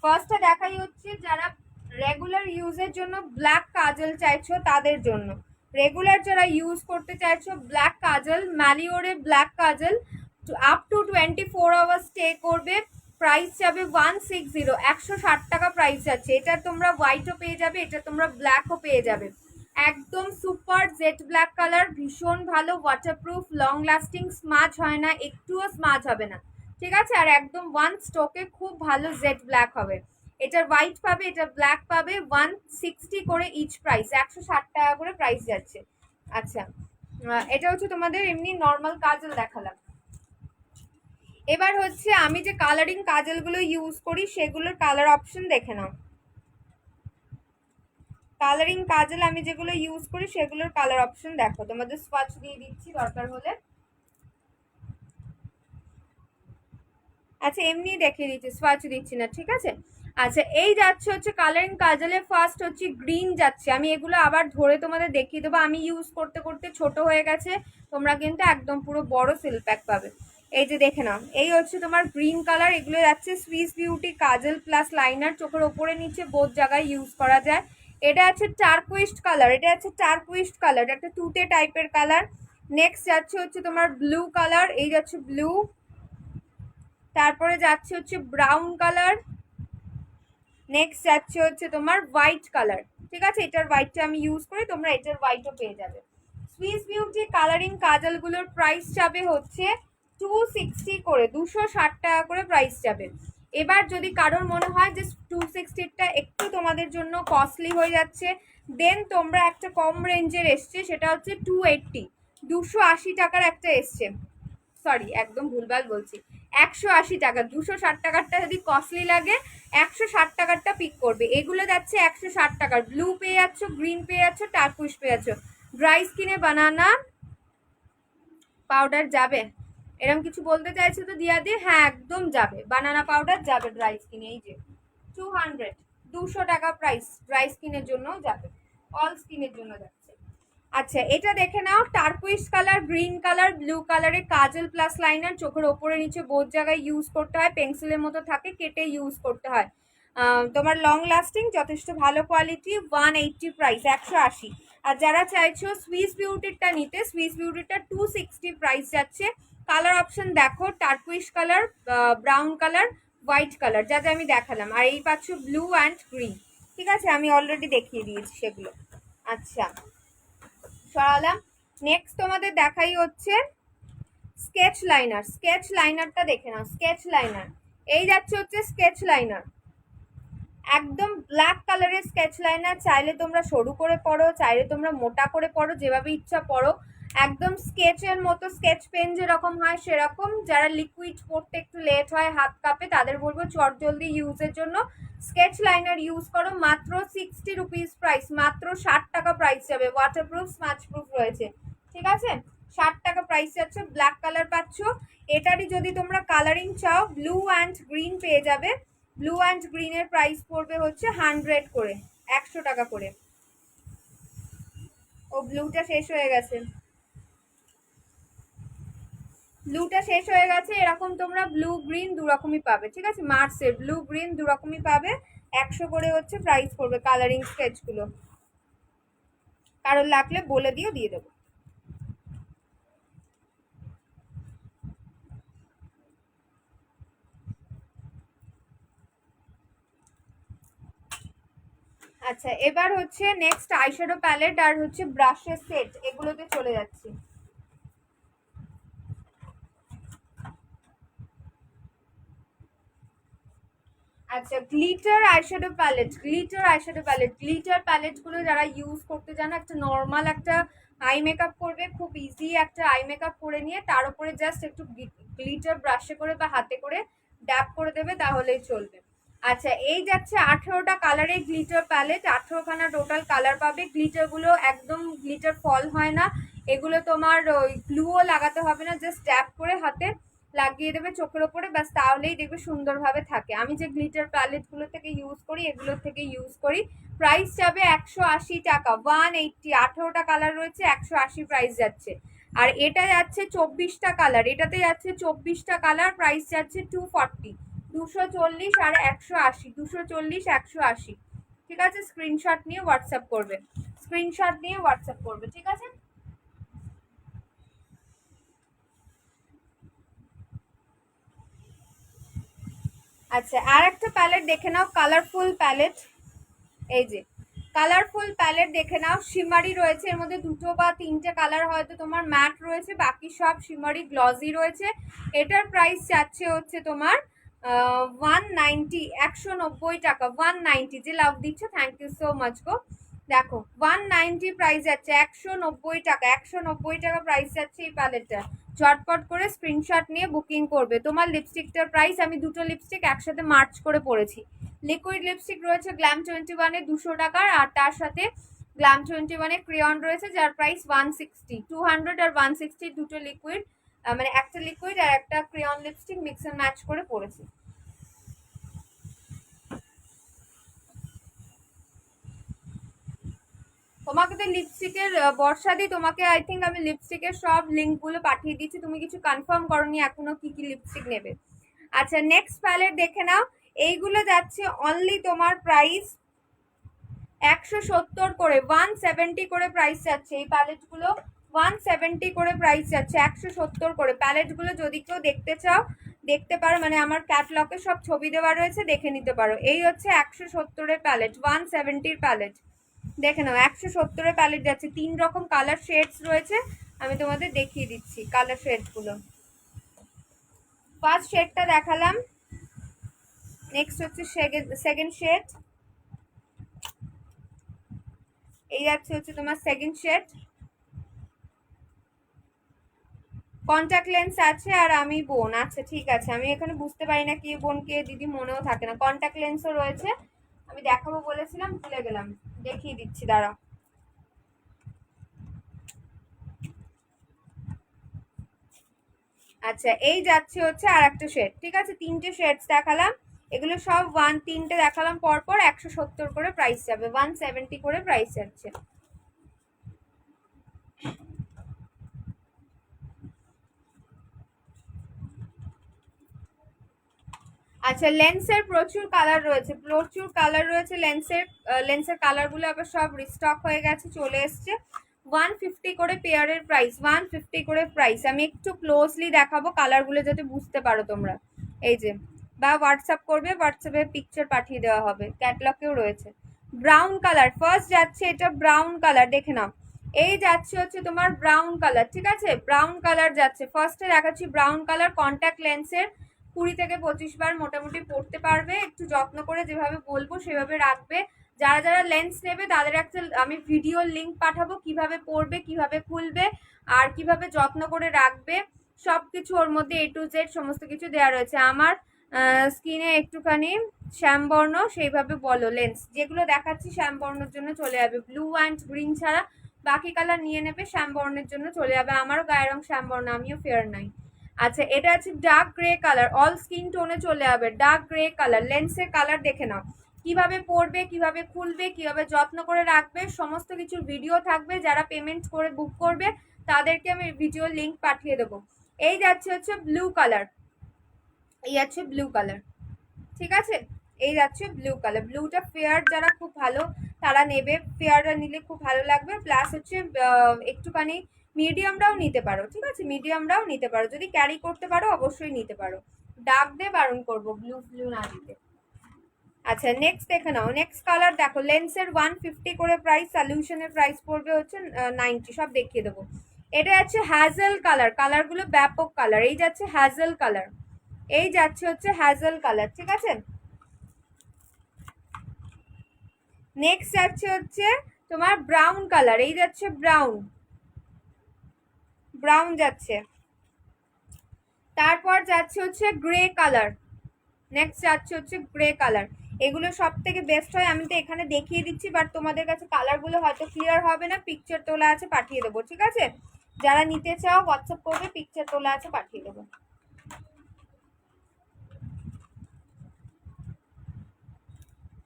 ফার্স্টে দেখাই হচ্ছে যারা রেগুলার ইউজের জন্য ব্ল্যাক কাজল চাইছো তাদের জন্য। রেগুলার যারা ইউজ করতে চাইছো ব্ল্যাক কাজল, ম্যালিওরে black kajal, up to 24 hours stay করবে। প্রাইস যাবে 160, 160 টাকা প্রাইস যাচ্ছে। এটা তোমরা হোয়াইটও পেয়ে যাবে, এটা তোমরা ব্ল্যাকও পেয়ে যাবে। একদম সুপার জেট ব্ল্যাক কালার, ভীষণ ভালো, ওয়াটারপ্রুফ, লং লাস্টিং, স্মাচ হয় না, একটুও স্মাচ হবে না। ঠিক আছে, আর একদম ওয়ান স্টকে খুব ভালো জেট ব্ল্যাক হবে। এটার হোয়াইট পাবে, এটা ব্ল্যাক পাবে। 160 করে ইচ প্রাইস, 160 টাকা করে প্রাইস যাচ্ছে। আচ্ছা, এটা হচ্ছে তোমাদের এমনি নর্মাল কাজল দেখালাম। এবার হচ্ছে আমি যে কালারিং কাজলগুলো ইউজ করি সেগুলোর কালার অপশন দেখে নাও। কালারিং কাজল আমি যেগুলো ইউজ করি সেগুলোর কালার অপশন দেখো, তোমাদের সোয়াচ দিয়ে দিচ্ছি দরকার হলে। আচ্ছা এমনি দেখিয়ে দিচ্ছি, সোয়াচ দিচ্ছি না, ঠিক আছে। আচ্ছা এই যাচ্ছে হচ্ছে কালারিং কাজলে, ফার্স্ট হচ্ছে গ্রিন যাচ্ছে, আমি এগুলো আবার ধরে তোমাদের দেখিয়ে দেবো, আমি ইউজ করতে করতে ছোট হয়ে গেছে, তোমরা কিন্তু একদম পুরো বড় সিল প্যাক পাবে। এই যে দেখে নাও, এই হচ্ছে তোমার গ্রিন কালার, এগুলো যাচ্ছে সুইস বিউটি কাজল প্লাস লাইনার, চোখের ওপরে নিচে বোথ জায়গায় ইউজ করা যায়। এটা আছে টার্কুইস্ট কালার, এটা আছে টার্কুইস্ট কালার, একটা তুতে টাইপের কালার। নেক্সট যাচ্ছে হচ্ছে তোমার ব্লু কালার, এই যাচ্ছে ব্লু, তারপরে যাচ্ছে হচ্ছে ব্রাউন কালার, নেক্সট যাচ্ছে হচ্ছে তোমার হোয়াইট কালার, ঠিক আছে। এটার হোয়াইটটা আমি ইউজ করি, তোমরা এটার হোয়াইটও পেয়ে যাবে। সুইস বিউটি কালারিং কাজলগুলোর প্রাইস যাবে হচ্ছে 260 করে, 260 টাকা করে প্রাইস যাবে। এবার যদি কারোর মনে হয় যে 260টা একটু তোমাদের জন্য কস্টলি হয়ে যাচ্ছে, দেন তোমরা একটা কম রেঞ্জের এসছে, সেটা হচ্ছে 280, 280 টাকার একটা এসছে, সরি একদম ভুলভাল বলছি, 180 টাকা। 260 টাকারটা যদি কস্টলি লাগে 160 টাকারটা পিক করবে। এগুলো যাচ্ছে 160 টাকার, ব্লু পেয়ে যাচ্ছ, গ্রিন পেয়ে যাচ্ছ, টার্কুইশ পেয়ে যাচ্ছ। ড্রাই স্কিনে বানানা পাউডার যাবে, এরকম কিছু বলতে চাইছো তো দিয়া দিয়ে, হ্যাঁ একদম যাবে, বানানা পাউডার যাবে ড্রাই স্কিনে। এই যে 200, 200 টাকা প্রাইস, ড্রাই স্কিনের জন্য যাবে, অল স্কিনের জন্য যাচ্ছে। আচ্ছা এটা দেখে নাও, টার্কুইশ কালার, গ্রিন কালার, ব্লু কালারের কাজল প্লাস লাইনার, চোখের ওপরে নিচে বোথ জায়গায় ইউজ করতে হয়, পেন্সিলের মতো থাকে, কেটে ইউজ করতে হয়। তোমার লং লাস্টিং, যথেষ্ট ভালো কোয়ালিটি, 180 প্রাইস, 180। আর যারা চাইছো সুইস বিউটিরটা নিতে, সুইস বিউটিরটা 260 প্রাইস যাচ্ছে। কালার অপশন দেখো, turquoise colour, brown colour, white colour, যা যা আমি দেখালাম, আর এই পাচ্ছ ব্লু অ্যান্ড গ্রিন, ঠিক আছে, আমি অলরেডি দেখিয়ে দিয়েছি সেগুলো। আচ্ছা সরালাম। নেক্সট তোমাদের দেখাই হচ্ছে স্কেচ লাইনার, স্কেচ লাইনারটা দেখে নাও, স্কেচ লাইনার এই যাচ্ছে হচ্ছে স্কেচ লাইনার, একদম ব্ল্যাক কালারের স্কেচ লাইনার, চাইলে তোমরা সরু করে পড়ো, চাইলে তোমরা মোটা করে পড়ো, যেভাবে ইচ্ছা পড়ো, একদম স্কেচের মতো, স্কেচ পেন যেরকম হয় সেরকম। যারা লিকুইড পড়তে একটু লেট হয়, হাত কাঁপে, তাদের বলবো চট জলদি ইউজের জন্য স্কেচ লাইনার ইউজ করো। মাত্র 60 রুপিস প্রাইস, মাত্র 60 টাকা প্রাইস যাবে, ওয়াটারপ্রুফ স্মাচ প্রুফ রয়েছে, ঠিক আছে, 60 টাকা প্রাইস যাচ্ছে। ব্ল্যাক কালার পাচ্ছ, এটারই যদি তোমরা কালারিং চাও, ব্লু অ্যান্ড গ্রিন পেয়ে যাবে। ব্লু অ্যান্ড গ্রিনের প্রাইস পড়বে হচ্ছে 100 করে, 100 টাকা করে। ও ব্লুটা শেষ হয়ে গেছে, ব্লুটা শেষ হয়ে গেছে। এরকম তোমরা ব্লু গ্রিন দু রকমই পাবে, ঠিক আছে, মার্সের ব্লু গ্রিন দু রকমই পাবে, 100 করে হচ্ছে প্রাইস পড়বে কালারিং স্কেচগুলো। কারোর লাগলে বলে দিও, দিয়ে দেবো। আচ্ছা এবার হচ্ছে নেক্সট আইশ্যাডো প্যালেট আর হচ্ছে ব্রাশের সেট, এগুলোতে চলে যাচ্ছি। আচ্ছা glitter eyeshadow palette, glitter eyeshadow palette, glitter প্যালেটগুলো যারা ইউজ করতে জানো, একটা নর্মাল একটা আই মেকআপ করবে, খুব ইজি একটা আই মেকআপ করে নিয়ে তার উপরে জাস্ট একটু গ্লিটার ব্রাশে করে বা হাতে করে ড্যাপ করে দেবে, তাহলেই চলবে। আচ্ছা এই যাচ্ছে 18টা কালারের গ্লিটার প্যালেট, 18খানা টোটাল কালার পাবে। গ্লিটারগুলো একদম গ্লিটার ফল হয় না, এগুলো তোমার ওই গ্লুও লাগাতে হবে না, জাস্ট ড্যাপ করে হাতে লাগিয়ে দেবে চোখের ওপরে, ব্যাস, তাহলেই দেখবে সুন্দরভাবে থাকে। আমি যে গ্লিটার প্যালেটগুলো থেকে ইউজ করি, এগুলোর থেকে ইউজ করি। প্রাইস যাবে 180 টাকা, 180, 18টা কালার রয়েছে, 180 প্রাইস যাচ্ছে। আর এটা যাচ্ছে 24টা কালার, এটাতে যাচ্ছে 24টা কালার, প্রাইস যাচ্ছে 240, 240 আর 180, 240, 180, ঠিক আছে। স্ক্রিনশট নিয়ে হোয়াটসঅ্যাপ করবে, স্ক্রিনশট নিয়ে হোয়াটসঅ্যাপ করবে, ঠিক আছে। আচ্ছা আর একটা প্যালেট দেখে নাও, কালারফুল প্যালেট, এই যে কালারফুল প্যালেট দেখে নাও, শিমারি রয়েছে, এর মধ্যে 2টো বা 3টে কালার হয়তো তোমার ম্যাট রয়েছে, বাকি সব শিমারি গ্লসি রয়েছে। এটার প্রাইস যাচ্ছে হচ্ছে তোমার 190, 190 টাকা, 190। যে লাভ দিচ্ছে, থ্যাংক ইউ সো মাচ গো। দেখো 190 প্রাইস যাচ্ছে, 190 টাকা, 190 টাকা প্রাইস যাচ্ছে এই প্যালেটটা। চটপট করে স্ক্রিনশট নিয়ে বুকিং করবে। তোমার লিপস্টিকটার প্রাইস, আমি দুটো লিপস্টিক একসাথে মার্চ করে পরেছি। লিকুইড লিপস্টিক রয়েছে গ্ল্যাম 21-এ 200 টাকার, আর তার সাথে গ্ল্যাম 21-এ ক্রিয়ন রয়েছে, যার প্রাইস 160, 200 আর 160 দুটো লিকুইড মানে একটা লিকুইড আর একটা crayon lipstick mix and match করে পরেছি। তোমাকে তো লিপস্টিকের বর্ষাদি, তোমাকে আই থিঙ্ক আমি লিপস্টিকের সব লিঙ্ক গুলো পাঠিয়ে দিচ্ছি, তুমি কিছু কনফার্ম করনি এখনো কি কি লিপস্টিক নেবে। আচ্ছা নেক্সট প্যালেট দেখে নাও, এইগুলো যাচ্ছে অনলি তোমার প্রাইস 170 করে, 170 করে প্রাইস যাচ্ছে এই প্যালেট গুলো, 170 করে প্রাইস যাচ্ছে, 170 করে প্যালেট গুলো। যদি কেউ দেখতে চাও দেখতে পারো, মানে আমার ক্যাটলগে সব ছবি দেওয়া রয়েছে, দেখে নিতে পারো। এই হচ্ছে 170-এর প্যালেট, 170-র প্যালেট দেখে নাও। 170-এর প্যালেট যাচ্ছে, 3 রকম কালার শেডস রয়েছে, আমি তোমাদের দেখিয়ে দিচ্ছি কালার শেডস গুলো। ফার্স্ট শেডটা দেখালাম, নেক্সট হচ্ছে সেকেন্ড শেড, এই যাচ্ছে হচ্ছে তোমার সেকেন্ড শেড। কন্ট্যাক্ট লেন্স আছে আর আমি বোন, আচ্ছা ঠিক আছে, আমি এখানে বুঝতে পারি না কে বোন কে দিদি, মনেও থাকে না। কন্ট্যাক্ট লেন্সও রয়েছে, আমি দেখাবো বলেছিলাম ভুলে গেলাম, দেখিয়ে দিচ্ছি দাঁড়া। আচ্ছা এই যাচ্ছে হচ্ছে আর একটা শেড, ঠিক আছে, 3টে শেডস দেখালাম, এগুলো সব 3টে দেখালাম পরপর 170 করে প্রাইস যাবে, 170 করে প্রাইস যাচ্ছে। আচ্ছা লেন্সের প্রচুর কালার রয়েছে, প্রচুর কালার রয়েছে লেন্সের, লেন্সের কালারগুলো আবার সব রিস্টক হয়ে গেছে, চলে এসছে। 150 করে পেয়ারের প্রাইস, 150 করে প্রাইস। আমি একটু ক্লোজলি দেখাবো কালারগুলো যাতে বুঝতে পারো তোমরা, এই যে, বা হোয়াটসঅ্যাপ করবে, হোয়াটসঅ্যাপে পিকচার পাঠিয়ে দেওয়া হবে, ক্যাটলগেও রয়েছে। ব্রাউন কালার ফার্স্ট যাচ্ছে, এটা ব্রাউন কালার দেখে নাও, এই যাচ্ছে হচ্ছে তোমার ব্রাউন কালার, ঠিক আছে, ব্রাউন কালার যাচ্ছে। ফার্স্টে দেখাচ্ছি ব্রাউন কালার, কন্ট্যাক্ট লেন্সের 20 থেকে 25 বার মোটামুটি পড়তে পারবে, একটু যত্ন করে যেভাবে বলবো সেভাবে রাখবে। যারা যারা লেন্স নেবে তাদের একটা আমি ভিডিও লিঙ্ক পাঠাবো, কিভাবে পড়বে, কিভাবে খুলবে, আর কিভাবে যত্ন করে রাখবে, সবকিছু ওর মধ্যে A to Z সমস্ত কিছু দেওয়া রয়েছে। আমার স্কিনে একটুখানি শ্যামবর্ণ, সেইভাবে বলো, লেন্স যেগুলো দেখাচ্ছি শ্যামবর্ণের জন্য চলে যাবে, ব্লু অ্যান্ড গ্রিন ছাড়া বাকি কালার নিয়ে নেবে, শ্যামবর্ণের জন্য চলে যাবে। আমারও গায়ের রং শ্যামবর্ণ, আমিও ফেয়ার নাই। আচ্ছা এটা আছে dark grey colour, all skin টোনে চলে যাবে, ডার্ক গ্রে কালার। লেন্সের কালার দেখে নাও, কিভাবে পরবে, কিভাবে খুলবে, কিভাবে যত্ন করে রাখবে, সমস্ত কিছুর ভিডিও থাকবে। যারা পেমেন্ট করে বুক করবে তাদেরকে আমি ভিডিও লিঙ্ক পাঠিয়ে দেবো। এই যাচ্ছে হচ্ছে ব্লু কালার, এই যাচ্ছে ব্লু কালার, ঠিক আছে, এই যাচ্ছে ব্লু কালার। ব্লুটা ফেয়ার যারা খুব ভালো তারা নেবে, ফেয়ারটা নিলে খুব ভালো লাগবে। প্লাস হচ্ছে একটুখানি মিডিয়ামরাও নিতে পারো, ঠিক আছে, মিডিয়ামরাও নিতে পারো, যদি ক্যারি করতে পারো অবশ্যই নিতে পারো। ডার্ক দিয়ে বারণ করবো, ব্লু ব্লু না দিতে। আচ্ছা নেক্সট দেখে নাও, নেক্সট কালার দেখো, লেন্সের 150 করে প্রাইস, সলিউশনের প্রাইস পড়বে হচ্ছে 90, সব দেখিয়ে দেবো। এটা যাচ্ছে হ্যাজেল কালার, কালারগুলো ব্যাপক কালার, এই যাচ্ছে হ্যাজেল কালার, এই যাচ্ছে হচ্ছে হ্যাজেল কালার, ঠিক আছে। নেক্সট যাচ্ছে হচ্ছে তোমার ব্রাউন কালার, এই যাচ্ছে ব্রাউন, ব্রাউন যাচ্ছে। তারপর যাচ্ছে হচ্ছে গ্রে কালার, নেক্সট যাচ্ছে হচ্ছে গ্রে কালার। এগুলো সব থেকে বেস্ট হয়, আমি তো এখানে দেখিয়ে দিচ্ছি, বাট তোমাদের কাছে কালারগুলো হয়তো ক্লিয়ার হবে না, পিকচার তোলা আছে পাঠিয়ে দেবো, ঠিক আছে, যারা নিতে চাও হোয়াটসঅ্যাপ করবে, পিকচার তোলা আছে পাঠিয়ে দেবো।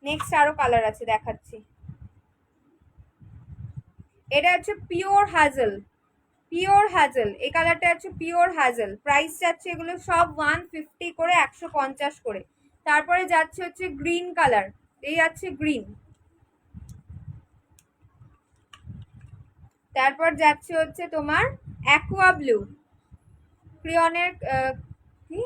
নেক্সট আরো কালার আছে দেখাচ্ছি, এটা হচ্ছে পিওর হ্যাজেল, পিওর হ্যাজেল, এই কালারটা হচ্ছে পিওর হ্যাজেল, প্রাইস যাচ্ছে এগুলো সব 150 করে, 150 করে। তারপরে যাচ্ছে হচ্ছে গ্রিন কালার, এই যাচ্ছে গ্রিন। তারপর যাচ্ছে হচ্ছে তোমার অ্যাকোয়া ব্লু, ক্রিয়নের কি,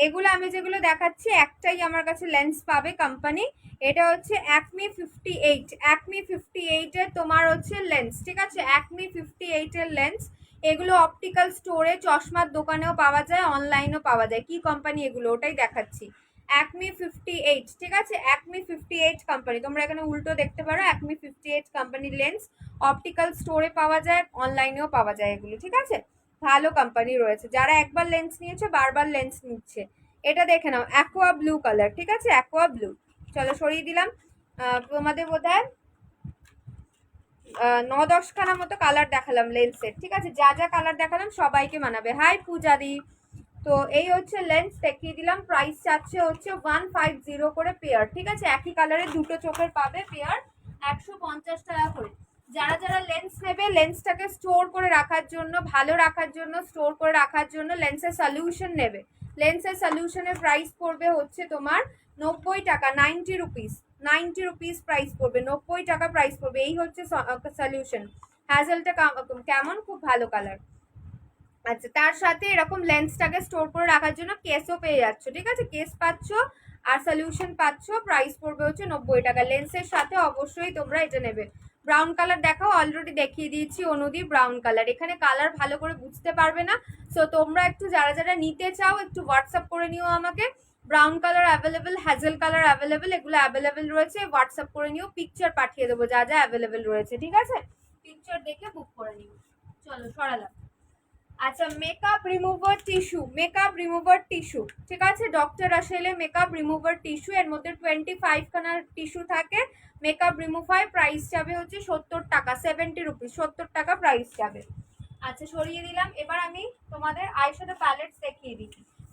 এগুলো আমি যেগুলো দেখাচ্ছি একটাই আমার কাছে লেন্স পাবে কোম্পানি, এটা হচ্ছে অ্যাকমি 58, অ্যাকমি 58 এর তোমার হচ্ছে লেন্স, ঠিক আছে, অ্যাকমি 58 এর লেন্স। এগুলো অপটিক্যাল স্টোরে চশমার দোকানেও পাওয়া যায়, অনলাইনেও পাওয়া যায়। কি কোম্পানি এগুলো ওটাই দেখাচ্ছি, অ্যাকমি 58, ঠিক আছে, অ্যাকমি 58 কোম্পানি, তোমরা এখানে উল্টো দেখতে পারো, অ্যাকমি 58 কোম্পানির লেন্স অপটিক্যাল স্টোরে পাওয়া যায়, অনলাইনেও পাওয়া যায় এগুলো, ঠিক আছে, ভালো কোম্পানি রয়েছে। যারা একবার লেন্স নিয়েছে বারবার লেন্স নিচ্ছে। এটা দেখে নাও অ্যাকোয়া ব্লু কালার, ঠিক আছে, অ্যাকোয়া ব্লু। চলো সরিয়ে দিলাম, তোমাদের বোধহয় 9-10খানা মতো কালার দেখালাম লেন্সের, ঠিক আছে? যা যা কালার দেখালাম সবাইকে মানাবে। হাই পূজাদি। তো এই হচ্ছে লেন্স দেখিয়ে দিলাম। প্রাইস চাচ্ছে হচ্ছে 150 করে পেয়ার, ঠিক আছে? একই কালারের দুটো চোখের পাবে পেয়ার, 150 টাকা করে। যারা যারা লেন্স নেবে, লেন্সটাকে স্টোর করে রাখার জন্য, ভালো রাখার জন্য, স্টোর করে রাখার জন্য লেন্সের সলিউশন নেবে। লেন্সের সলিউশনের প্রাইস পড়বে হচ্ছে তোমার 90 টাকা, 90 রুপিস। 90 রুপিস প্রাইস পড়বে, 90 টাকা প্রাইস পড়বে। এই হচ্ছে সলিউশন। হ্যাজেলটা কেমন, খুব ভালো কালার। আচ্ছা, তার সাথে এরকম লেন্সটাকে স্টোর করে রাখার জন্য কেসও পেয়ে যাচ্ছ, ঠিক আছে? কেস পাচ্ছ আর সলিউশন পাচ্ছ। প্রাইস পড়বে হচ্ছে 90 টাকা। লেন্সের সাথে অবশ্যই তোমরা এটা নেবে। ব্রাউন কালার দেখাও, অলরেডি দেখিয়ে দিয়েছি অনুদি ব্রাউন কালার। এখানে কালার ভালো করে বুঝতে পারবে না, সো তোমরা একটু যারা যারা নিতে চাও একটু হোয়াটসঅ্যাপ করে নিও আমাকে। Brown colour available, hazel colour available, এগুলো অ্যাভেলেবেল রয়েছে। হোয়াটসঅ্যাপ করে নিও, পিকচার পাঠিয়ে দেবো যা যা অ্যাভেলেবেল রয়েছে, ঠিক আছে? পিকচার দেখে বুক করে নিও। চলো সরালাম। আচ্ছা, makeup remover tissue, makeup remover tissue, ঠিক আছে? ডক্টর রাসেলে মেকআপ রিমুভার টিস্যু, এর মধ্যে 25 খানা টিস্যু থাকে। মেকআপ রিমুভ হয়, প্রাইস যাবে হচ্ছে 70 টাকা, 70 রুপিস, 70 টাকা প্রাইস যাবে। আচ্ছা, সরিয়ে দিলাম। এবার আমি তোমাদের আইশ্যাডো প্যালেটস দেখিয়ে দিই।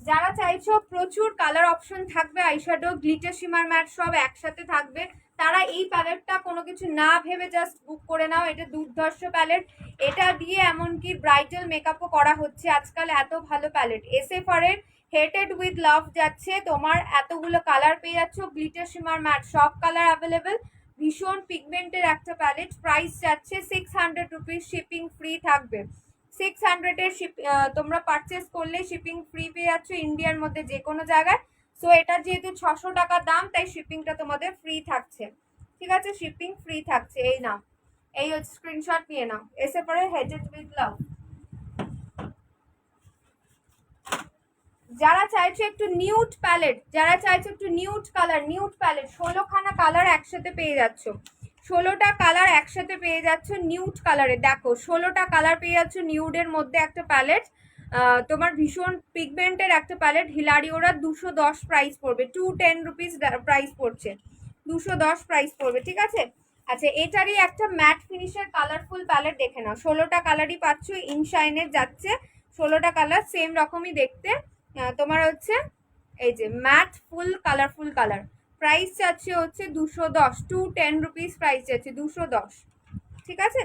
যারা চাইছো প্রচুর কালার অপশন থাকবে, আইশ্যাডো, গ্লিটার, শিমার, ম্যাট সব একসাথে থাকবে, তারা এই প্যালেটটা কোনো কিছু না ভেবে জাস্ট বুক করে নাও। এটা দুর্ধর্ষ প্যালেট। এটা দিয়ে এমনকি ব্রাইডাল মেকআপও করা হচ্ছে আজকাল। এত ভালো প্যালেট। এসএফআর এর হেটেড উইথ লাভ যাচ্ছে তোমার। এতগুলো কালার পেয়ে যাচ্ছ, গ্লিটার, শিমার, ম্যাট সব কালার অ্যাভেলেবেল। ভীষণ পিগমেন্টের একটা প্যালেট। প্রাইস যাচ্ছে 600 রুপিস, শিপিং ফ্রি থাকবে। 600 এর তোমরা পারচেস করলে শিপিং ফ্রি পেয়ে যাচ্ছ ইন্ডিয়ার মধ্যে যে কোনো জায়গায়। সো এটা যেহেতু 600 টাকা দাম, তাই শিপিংটা তোমাদের ফ্রি থাকছে, ঠিক আছে? শিপিং ফ্রি থাকছে। এই নাও, এই হচ্ছে স্ক্রিনশট নিয়ে নাও। এসে পরে হেডেড উইথ লাভ। যারা চাইছো একটু নিউড প্যালেট, যারা চাইছো একটু নিউড কালার, নিউড প্যালেট 16খানা কালার একসাথে পেয়ে যাচ্ছ। 16টা কালার একসাথে পেয়ে যাচ্ছ নিউড কালারে। দেখো 16টা কালার পেয়ে যাচ্ছ নিউডের মধ্যে একটা প্যালেট। তোমার ভীষণ পিগমেন্টের একটা প্যালেট। হিলারিওরা 210 প্রাইস পড়বে, 210 রুপিস প্রাইস পড়ছে, 210 প্রাইস পড়বে, ঠিক আছে? আচ্ছা, এটারই একটা ম্যাট ফিনিশের কালারফুল প্যালেট দেখে নাও। 16টা কালারই পাচ্ছ, ইনশাইনের যাচ্ছে। 16টা কালার সেম রকমই দেখতে। তোমার হচ্ছে এই যে matte full colourful colour. Price যাচ্ছে হচ্ছে 210, 210 রুপিস প্রাইস যাচ্ছে, 210, ঠিক আছে?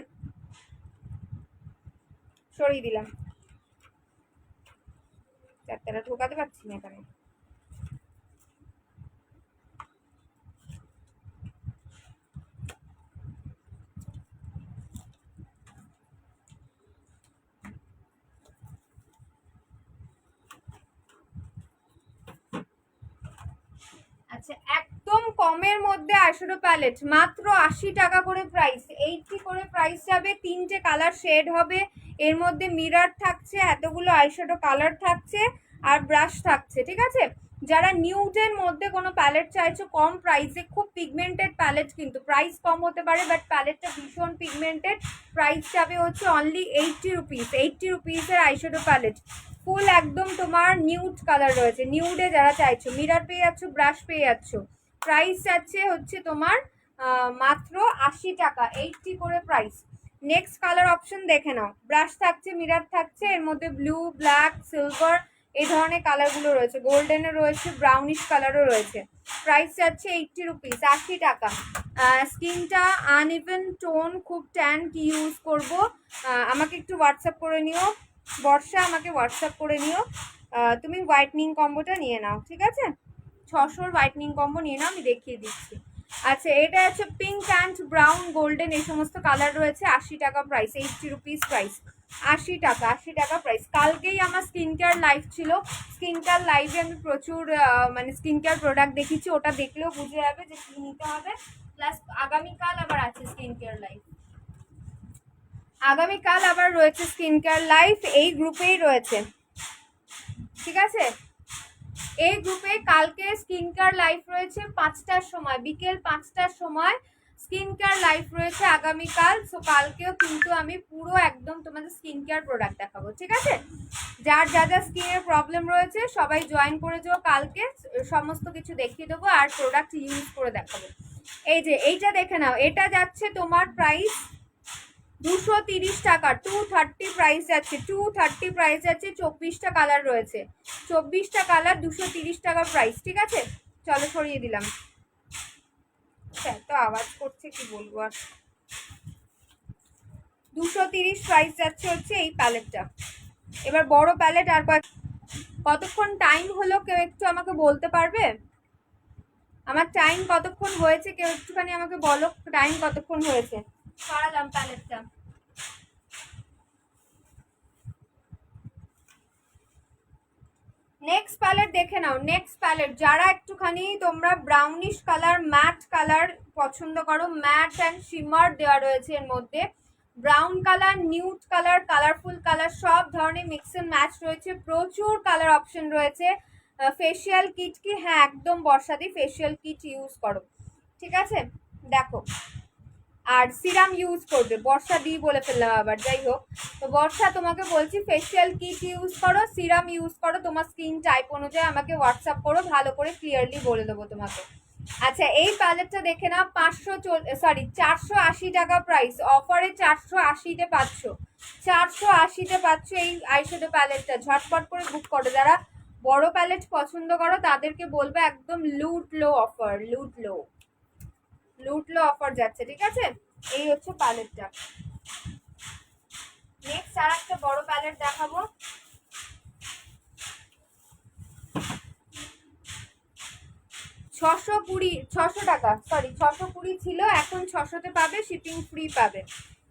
সরিয়ে দিলাম, চারটাটা ঢোকাতে পারছি না এখানে। আচ্ছা, একদম কমের মধ্যে আইশ্যাডো প্যালেট, মাত্র 80 টাকা করে প্রাইস, 80 করে প্রাইস যাবে। 3টে কালার শেড হবে, এর মধ্যে মিরর থাকছে, এতগুলো আইশ্যাডো কালার থাকছে, আর ব্রাশ থাকছে, ঠিক আছে? যারা নিউডের মধ্যে কোনো প্যালেট চাইছো কম প্রাইসে, খুব পিগমেন্টেড প্যালেট, কিন্তু প্রাইস কম হতে পারে বাট প্যালেটটা ভীষণ পিগমেন্টেড। প্রাইস যাবে হচ্ছে অনলি 80 রুপিস, 80 রুপিসের আইশ্যাডো প্যালেট। ফুল একদম তোমার নিউড কালার রয়েছে। নিউডে যারা চাইছো, মিরর পেয়ে যাচ্ছ, ব্রাশ পেয়ে যাচ্ছ। প্রাইস যাচ্ছে হচ্ছে তোমার মাত্র 80 টাকা, 80 করে প্রাইস। নেক্সট কালার অপশন দেখে নাও। ব্রাশ থাকছে, মিরর থাকছে, এর মধ্যে ব্লু, ব্ল্যাক, সিলভার এই ধরনের কালারগুলো রয়েছে, গোল্ডেনও রয়েছে, ব্রাউনিশ কালারও রয়েছে। প্রাইস যাচ্ছে 80 রুপিস, 80 টাকা। স্কিনটা আনইভেন টোন, খুব ট্যান, কি ইউজ করব আমাকে একটু হোয়াটসঅ্যাপ করে নিও বর্ষা, আমাকে হোয়াটসঅ্যাপ করে নিও। তুমি হোয়াইটনিং কম্বোটা নিয়ে নাও, ঠিক আছে? 600 হোয়াইটনিং কম্বো নিয়ে নাও, আমি দেখিয়ে দিচ্ছি। আচ্ছা, এটা হচ্ছে পিঙ্ক অ্যান্ড ব্রাউন, গোল্ডেন, এই সমস্ত কালার রয়েছে। 80 টাকা প্রাইস, 80 রুপিস প্রাইস, 80 টাকা, 80 টাকা প্রাইস। কালকেই আমার স্কিন কেয়ার লাইভ ছিল। স্কিন কেয়ার লাইভে আমি প্রচুর মানে স্কিন কেয়ার প্রোডাক্ট দেখিয়েছি, ওটা দেখলেও বুঝে যাবে যে কী নিতে হবে। প্লাস আগামীকাল আবার আছে স্কিন কেয়ার লাইভ, আগামীকাল আবার রয়েছে স্কিন কেয়ার লাইভ, এই গ্রুপেই রয়েছে, ঠিক আছে? এই গ্রুপে কালকে স্কিন কেয়ার লাইভ রয়েছে 5টার সময়, বিকেল 5টার সময় স্কিন কেয়ার লাইভ রয়েছে আগামীকাল। সো কালকেও কিন্তু আমি পুরো একদম তোমাদের স্কিন কেয়ার প্রোডাক্ট দেখাবো, ঠিক আছে? যার যা যা স্কিনের প্রবলেম রয়েছে সবাই জয়েন করে যাও, কালকে সমস্ত কিছু দেখিয়ে দেবো আর প্রোডাক্ট ইউজ করে দেখাবো। এই যে এইটা দেখে নাও, এটা যাচ্ছে তোমার প্রাইস 230 টাকা, 230 প্রাইস যাচ্ছে, 230 প্রাইস যাচ্ছে। 24টা কালার রয়েছে, 24টা কালার, 230 টাকা প্রাইস। ঠিক আছে, চলো সরিয়ে দিলাম। এত আওয়াজ করছে কি বলবো আর। 230 প্রাইস যাচ্ছে হচ্ছে এই প্যালেটটা। এবার বড় প্যালেট আর কতক্ষণ টাইম হলো কেউ একটু আমাকে বলতে পারবে? আমার টাইম কতক্ষণ হয়েছে কেউ একটুখানি আমাকে বলো, টাইম কতক্ষণ হয়েছে। সরালাম প্যালেটটা। নেক্সট প্যালেট দেখে নাও, নেক্সট প্যালেট। যারা একটুখানি তোমরা ব্রাউনিশ কালার, ম্যাট কালার পছন্দ করো, ম্যাট অ্যান্ড শিমার দেওয়া রয়েছে এর মধ্যে। Brown colour, nude colour, colourful colour, সব ধরনের মিক্স এন্ড ম্যাচ রয়েছে। প্রচুর কালার অপশন রয়েছে। ফেসিয়াল কিট কি? হ্যাঁ একদম বর্ষাদি ফেসিয়াল কিট ইউজ করো। ঠিক আছে, দেখো। আর সিরাম ইউজ করবে, বর্ষা দিয়ে বলে ফেললাম আবার, যাই হোক। তো বর্ষা তোমাকে বলছি ফেসিয়াল কিট ইউজ করো, সিরাম ইউজ করো, তোমার স্কিন টাইপ অনুযায়ী আমাকে হোয়াটসঅ্যাপ করো, ভালো করে ক্লিয়ারলি বলে দেবো তোমাকে। আচ্ছা এই প্যালেটটা দেখে নাও, 480 টাকা প্রাইস, অফারে 480-তে পাচ্ছ, 480-তে পাচ্ছ এই আইশ্যাডো প্যালেটটা। ঝটপট করে বুক করো, যারা বড় প্যালেট পছন্দ করো তাদেরকে বলবে একদম লুট লো অফার, লুটলো অফার যাচ্ছে। ঠিক আছে, এই হচ্ছে প্যালেটটা। নেক্সট আর একটা বড় প্যালেট দেখাবো। 620 টাকা, সরি 620 ছিল, এখন 600-তে পাবে, শিপিং ফ্রি পাবে।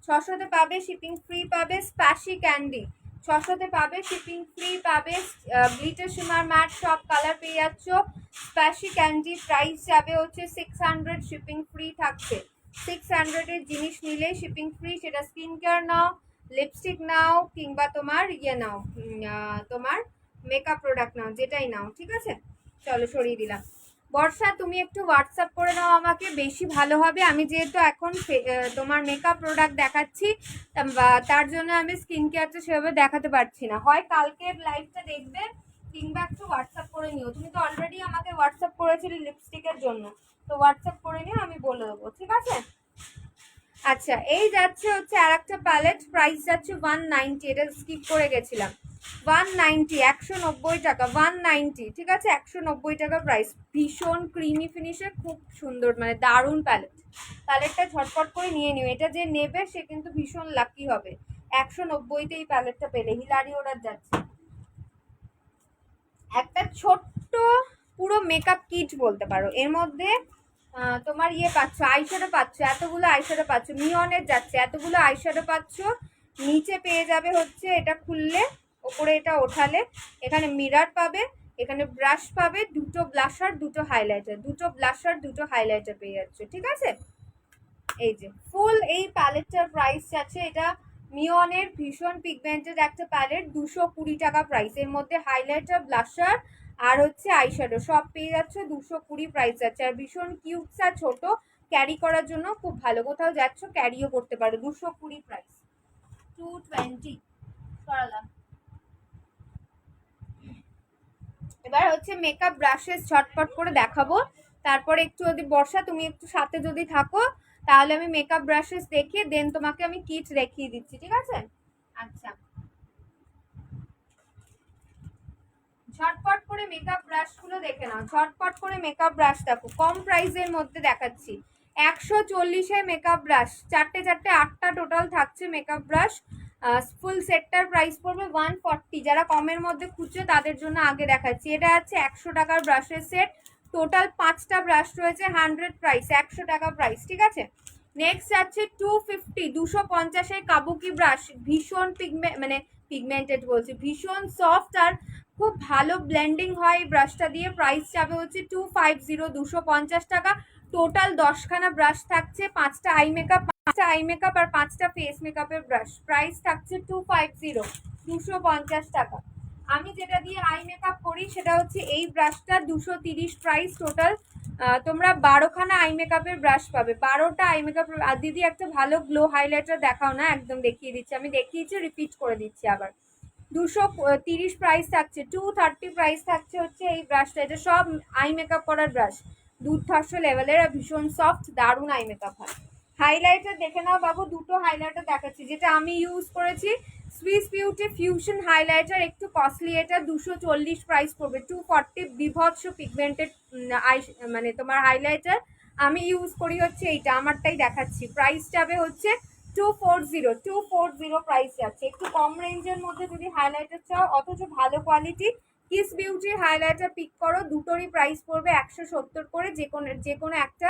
600-তে পাবে, শিপিং ফ্রি পাবে। স্প্যাশি ক্যান্ডি 600-তে পাবে, শিপিং ফ্রি পাবে। গ্লিটার শিমার ম্যাট সব কালার পেয়ে যাচ্ছ। স্প্যাশি ক্যান্ডি প্রাইস যাবে হচ্ছে 600, শিপিং ফ্রি থাকছে। 600-এর জিনিস নিলে শিপিং ফ্রি, সেটা স্কিন কেয়ার নাও, লিপস্টিক নাও, কিংবা তোমার ইয়ে নাও, তোমার মেকআপ প্রোডাক্ট নাও, যেটাই নাও। ঠিক আছে, চলো সরিয়ে দিলাম। বর্ষা তুমি একটু হোয়াটসঅ্যাপ করে নাও আমাকে, বেশি ভালো হবে। আমি যেহেতু এখন তোমার মেকআপ প্রোডাক্ট দেখাচ্ছি, তার জন্য আমি স্কিন কেয়ারটা সেভাবে দেখাতে পারছি না। হয় কালকের লাইভটা দেখবে, কিংবা একটু হোয়াটসঅ্যাপ করে নিও। তুমি তো অলরেডি আমাকে হোয়াটসঅ্যাপ করেছিলে লিপস্টিকের জন্য, তো হোয়াটসঅ্যাপ করে নিও, আমি বলে দেবো। ঠিক আছে, আচ্ছা এই যাচ্ছে হচ্ছে আর একটা প্যালেট, প্রাইস যাচ্ছে 190, এটা স্কিপ করে গেছিলাম। 190, 190 টাকা, 190। ঠিক আছে, 190 টাকা প্রাইস। ভীষণ ক্রিমি ফিনিশে, খুব সুন্দর, মানে দারুণ প্যালেট। প্যালেটটা ঝটপট করে নিয়ে নিও, এটা যে নেবে সে কিন্তু ভীষণ লাকি হবে। 190-তে এই প্যালেটটা পেলে হিলারি অর্ডার যাচ্ছে। একটা ছোট্ট পুরো মেকআপ কিট বলতে পারো, এর মধ্যে তোমার ইয়ে পাচ্ছ, আইশ্যাডো পাচ্ছ, এতগুলো আইশ্যাডো পাচ্ছ, মিওনের যাচ্ছে, এতগুলো আইশ্যাডো পাচ্ছ। নিচে পেয়ে যাবে হচ্ছে, এটা খুললে ওপরে এটা ওঠালে এখানে মিরার পাবে, এখানে ব্রাশ পাবে, দুটো ব্লাশার, দুটো হাইলাইটার, দুটো ব্লাশার, দুটো হাইলাইটার পেয়ে যাচ্ছ। ঠিক আছে, এই যে ফুল এই প্যালেটটার প্রাইস আছে, এটা মিওনের ভীষণ পিগমেন্টেড একটা প্যালেট, 220 টাকা প্রাইস। এর মধ্যে হাইলাইটার, ব্লাশার আর হচ্ছে আইশ্যাডো সব পেয়ে যাচ্ছ, 220 প্রাইস আছে। আর ভীষণ কিউটস আর ছোট, ক্যারি করার জন্য খুব ভালো, কোথাও যাচ্ছ ক্যারিও করতে পারো। 220 প্রাইস, 220 সরালাম। এবার হচ্ছে মেকআপ ব্রাশেস ঝটপট করে দেখাবো, তারপরে একটু যদি বর্ষা তুমি একটু সাথে যদি থাকো, তাহলে আমি মেকআপ ব্রাশেস দেখিয়ে দেন তোমাকে আমি কিট দেখিয়ে দিচ্ছি। ঠিক আছে, আচ্ছা ঝটপট করে মেকআপ ব্রাশ গুলো দেখে নাও, ঝটপট করে মেকআপ ব্রাশ দেখো, কম প্রাইসের মধ্যে দেখাচ্ছি। 140-এ মেকআপ ব্রাশ, চারটে 8টা টোটাল থাকছে মেকআপ ব্রাশ। ফুল সেটটার প্রাইস পড়বে 140। যারা কমের মধ্যে খুঁজছে তাদের জন্য আগে দেখাচ্ছি। এটা আছে 100 টাকার ব্রাশের সেট, টোটাল 5টা ব্রাশ রয়েছে, 100 প্রাইস, 100 টাকা প্রাইস। ঠিক আছে, নেক্সট আছে 250, 250-এর কাবুকি ব্রাশ, ভীষণ পিগমেন্টেড বলছি, ভীষণ সফট আর খুব ভালো ব্লেন্ডিং হয় এই ব্রাশটা দিয়ে। প্রাইস যাবে হচ্ছে 250, 250 টাকা। টোটাল 10খানা ব্রাশ থাকছে, 5টা আই মেকআপ আর 5টা ফেস মেকআপের ব্রাশ। প্রাইস থাকছে 250, 250 টাকা। আমি যেটা দিয়ে আই মেকআপ করি সেটা হচ্ছে এই ব্রাশটা, 230 প্রাইস টোটাল। তোমরা 12খানা আই মেকআপের ব্রাশ পাবে, 12টা আই মেকআপ। আর দিদি একটা ভালো গ্লো হাইলাইটার দেখাও না, একদম দেখিয়ে দিচ্ছি, আমি দেখিয়েছি রিপিট করে দিচ্ছি আবার। 230 প্রাইস থাকছে, 230 প্রাইস থাকছে হচ্ছে এই ব্রাশটা। এটা সব আই মেকআপ করার ব্রাশ, দুর্ধর্ষ লেভেলের আর ভীষণ সফট, দারুণ আই মেকআপ হয়। হাইলাইটার দেখে নাও বাবু, দুটো হাইলাইটার দেখাচ্ছি। যেটা আমি ইউজ করেছি সুইস বিউটি ফিউশন হাইলাইটার, একটু কস্টলি, এটা 240 প্রাইস পড়বে। 240 বিভৎস পিগমেন্টেড আই মানে তোমার হাইলাইটার। আমি ইউজ করি হচ্ছে এইটা, আমারটাই দেখাচ্ছি। প্রাইস যাবে হচ্ছে 240 প্রাইস যাচ্ছে। একটু কম রেঞ্জের মধ্যে যদি হাইলাইটার চাও অথচ ভালো কোয়ালিটি, কিস বিউটির হাইলাইটার পিক করো, দুটোরই প্রাইস পড়বে 170 করে। যে কোনো একটা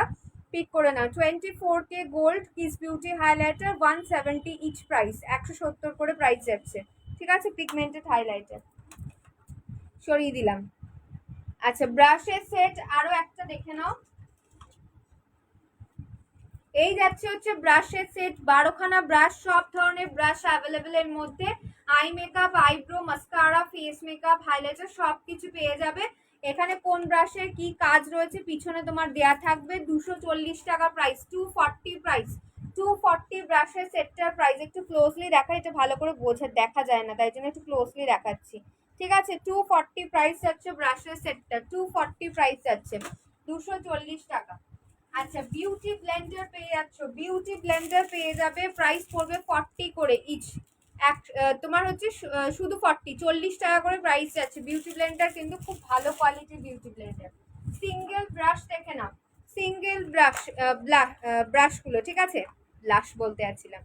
পিক করে নাও। 24K gold kiss beauty highlighter 170 each price, 170 করে প্রাইস যাচ্ছে। ঠিক আছে, পিগমেন্টেড হাইলাইটার সরিয়ে দিলাম। আচ্ছা, ব্রাশের সেট আরো একটা দেখে নাও। এই যাচ্ছে হচ্ছে ব্রাশের সেট, 12খানা ব্রাশ, সব ধরনের ব্রাশ অ্যাভেলেবেল এর মধ্যে। Eye makeup, eyebrow, mascara, face makeup, highlighter সবকিছু পেয়ে যাবে এখানে। কোন ব্রাশের কি কাজ রয়েছে পিছনে তোমার দেয়া থাকবে। 240 টাকা প্রাইস, 240 প্রাইস, 240 ব্রাশের সেটটার প্রাইস। একটু ক্লোজলি দেখা, এটা ভালো করে দেখা যায় না, তাই জন্য একটু ক্লোজলি দেখাচ্ছি। ঠিক আছে, 240 প্রাইস যাচ্ছে ব্রাশের সেটটা, 240 প্রাইস যাচ্ছে, 240 টাকা। আচ্ছা, বিউটি ব্লেন্ডার পেয়ে যাচ্ছ, বিউটি ব্লেন্ডার পেয়ে যাবে, প্রাইস পড়বে 40 করে ইচ। তোমার হচ্ছে শুধু 40 টাকা করে প্রাইস যাচ্ছে। বিউটি ব্লেন্ডার কিন্তু খুব ভালো কোয়ালিটির বিউটি ব্লেন্ডার। সিঙ্গেল ব্রাশ দেখে নাও, সিঙ্গেল ব্রাশগুলো, ঠিক আছে, ব্লাশ বলতে যাচ্ছিলাম।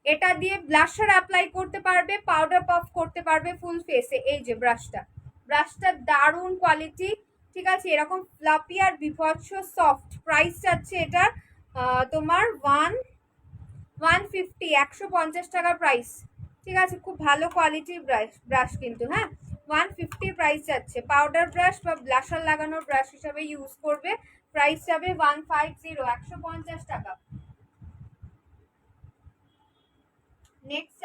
এটা দিয়ে ব্লাশার অ্যাপ্লাই করতে পারবে, পাউডার পাফ করতে পারবে ফুল ফেসে। এই যে ব্রাশটা, ব্রাশটা দারুণ কোয়ালিটি। ঠিক আছে, এরকম ফ্লাপি আর বিভৎস সফট। প্রাইস যাচ্ছে এটার তোমার 150, 150 টাকা প্রাইস। ঠিক আছে, খুব ভালো কোয়ালিটির ব্রাশ কিন্তু, হ্যাঁ, 150 প্রাইস যাচ্ছে। পাউডার ব্রাশ বা ব্লাশার লাগানোর ব্রাশ হিসাবে ইউজ করবে, প্রাইস যাবে 150, 150 টাকা। নেক্সট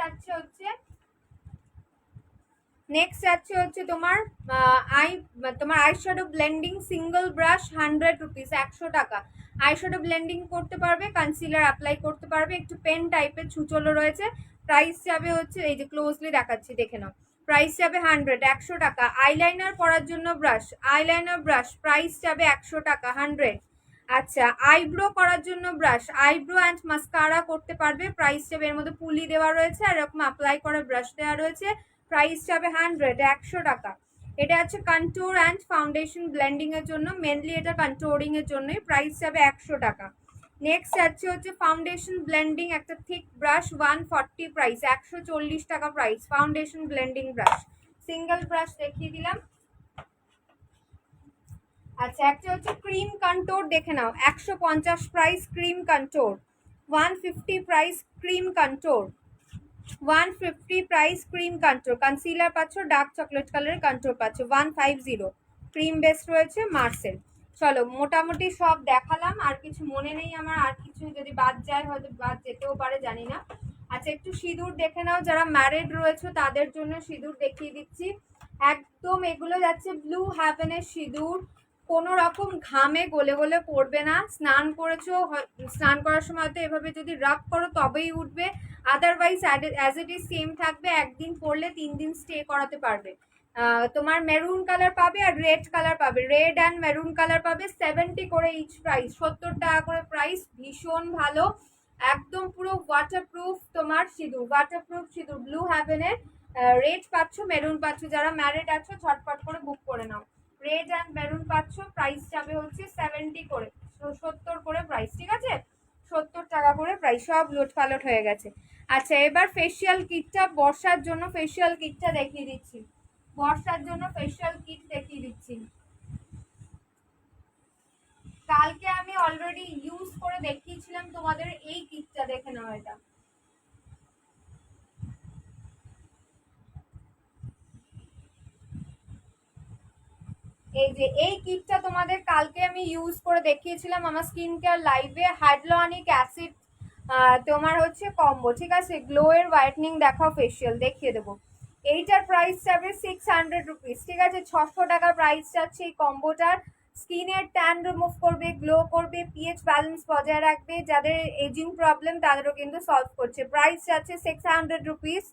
যাচ্ছে হচ্ছে তোমার eyeshadow blending single brush 100 rupees, 100 টাকা। আইশ্যাডো ব্লেন্ডিং করতে পারবে, কনসিলার অ্যাপ্লাই করতে পারবে, একটু পেন টাইপের ছুচলো রয়েছে। প্রাইস যাবে হচ্ছে, এই যে ক্লোজলি দেখাচ্ছি দেখে নাও, প্রাইস যাবে 100, 100 টাকা। আইলাইনার করার জন্য ব্রাশ, আইলাইনার ব্রাশ প্রাইস যাবে 100 টাকা, 100। আচ্ছা, আইব্রো করার জন্য ব্রাশ, আইব্রো অ্যান্ড মাস্কারা করতে পারবে, প্রাইস যাবে, এর মধ্যে পুলি দেওয়া রয়েছে আর এরকম অ্যাপ্লাই করা ব্রাশ দেওয়া রয়েছে, প্রাইস যাবে 100, 100 টাকা। এটা হচ্ছে কন্ট্যুর অ্যান্ড ফাউন্ডেশন ব্লেন্ডিং এর জন্য, মেনলি এটা কন্ট্যুরিং এর জন্যই, প্রাইস যাবে 100 টাকা। নেক্সট যাচ্ছে হচ্ছে ফাউন্ডেশন ব্লেন্ডিং, একটা থিক ব্রাশ 140 প্রাইস, 140 টাকা price, foundation blending brush. Single brush দেখিয়ে দিলাম। আচ্ছা, একটা হচ্ছে ক্রিম কন্ট্যুর দেখে নাও, 150 price cream contour, 150 price cream contour, 150 price cream contour. Concealer পাচ্ছ, ডার্ক চকলেট কালারের কন্ট্যুর পাচ্ছ, 150। ক্রিম বেস রয়েছে মার্সেল। চলো, মোটামুটি সব দেখালাম, আর কিছু মনে নেই আমার, আর কিছু যদি বাদ যায় হয়তো বাদ যেতেও পারে, জানি না। আচ্ছা, একটু সিঁদুর দেখে নাও, যারা ম্যারিড রয়েছে তাদের জন্য সিঁদুর দেখিয়ে দিচ্ছি। একদম এগুলো যাচ্ছে ব্লু হ্যাভেনের সিঁদুর, কোনো রকম ঘামে গলে গলে পড়বে না। স্নান করেছো, স্নান করার সময় তো এভাবে যদি রাব করো তবেই উঠবে, otherwise as it is same থাকবে। একদিন পরলে 3 দিন স্টে করাতে পারবে। তোমার মেরুন কালার পাবে আর রেড কালার পাবে, রেড অ্যান্ড মেরুন কালার পাবে, 70 করে ইচ প্রাইস, 70 টাকা করে প্রাইস। ভীষণ ভালো, একদম পুরো ওয়াটারপ্রুফ তোমার সিঁদুর, ওয়াটারপ্রুফ সিঁদুর, ব্লু হ্যাভেনের। রেড পাচ্ছ, মেরুন পাচ্ছ, যারা ম্যারিড আছো ঝটপট করে বুক করে নাও। রেড অ্যান্ড মেরুন পাচ্ছ, প্রাইস যাবে হচ্ছে 70 করে, 70 করে প্রাইস। ঠিক আছে, 70 টাকা করে প্রাইস, সব লোট পালট হয়ে গেছে। আচ্ছা, এবার ফেসিয়াল কিটটা, বর্ষার জন্য ফেসিয়াল কিটটা দেখিয়ে দিচ্ছি, বর্ষার জন্য ফেসিয়াল কিট দেখিয়ে দিচ্ছি। কালকে আমি অলরেডি ইউজ করে দেখিয়েছিলাম তোমাদের, এই কিটটা দেখে নাও। এটা এই যে এই কিটটা তোমাদের কালকে আমি ইউজ করে দেখিয়েছিলাম আমার স্কিন কেয়ার লাইভে, হাইড্রোনিক অ্যাসিড তোমার হচ্ছে কম্বো। ঠিক আছে, গ্লো এর হোয়াইটনিং দেখাও ফেসিয়াল দেখিয়ে দেবো। এইটার প্রাইস যাবে 600 রুপিস। ঠিক আছে, 600 টাকা প্রাইস যাচ্ছে এই কম্বোটার। স্কিনের ট্যান রিমুভ করবে, গ্লো করবে, পিএইচ ব্যালেন্স বজায় রাখবে, যাদের এজিং প্রবলেম তাদেরও কিন্তু সলভ করছে। প্রাইস যাচ্ছে 600 রুপিস।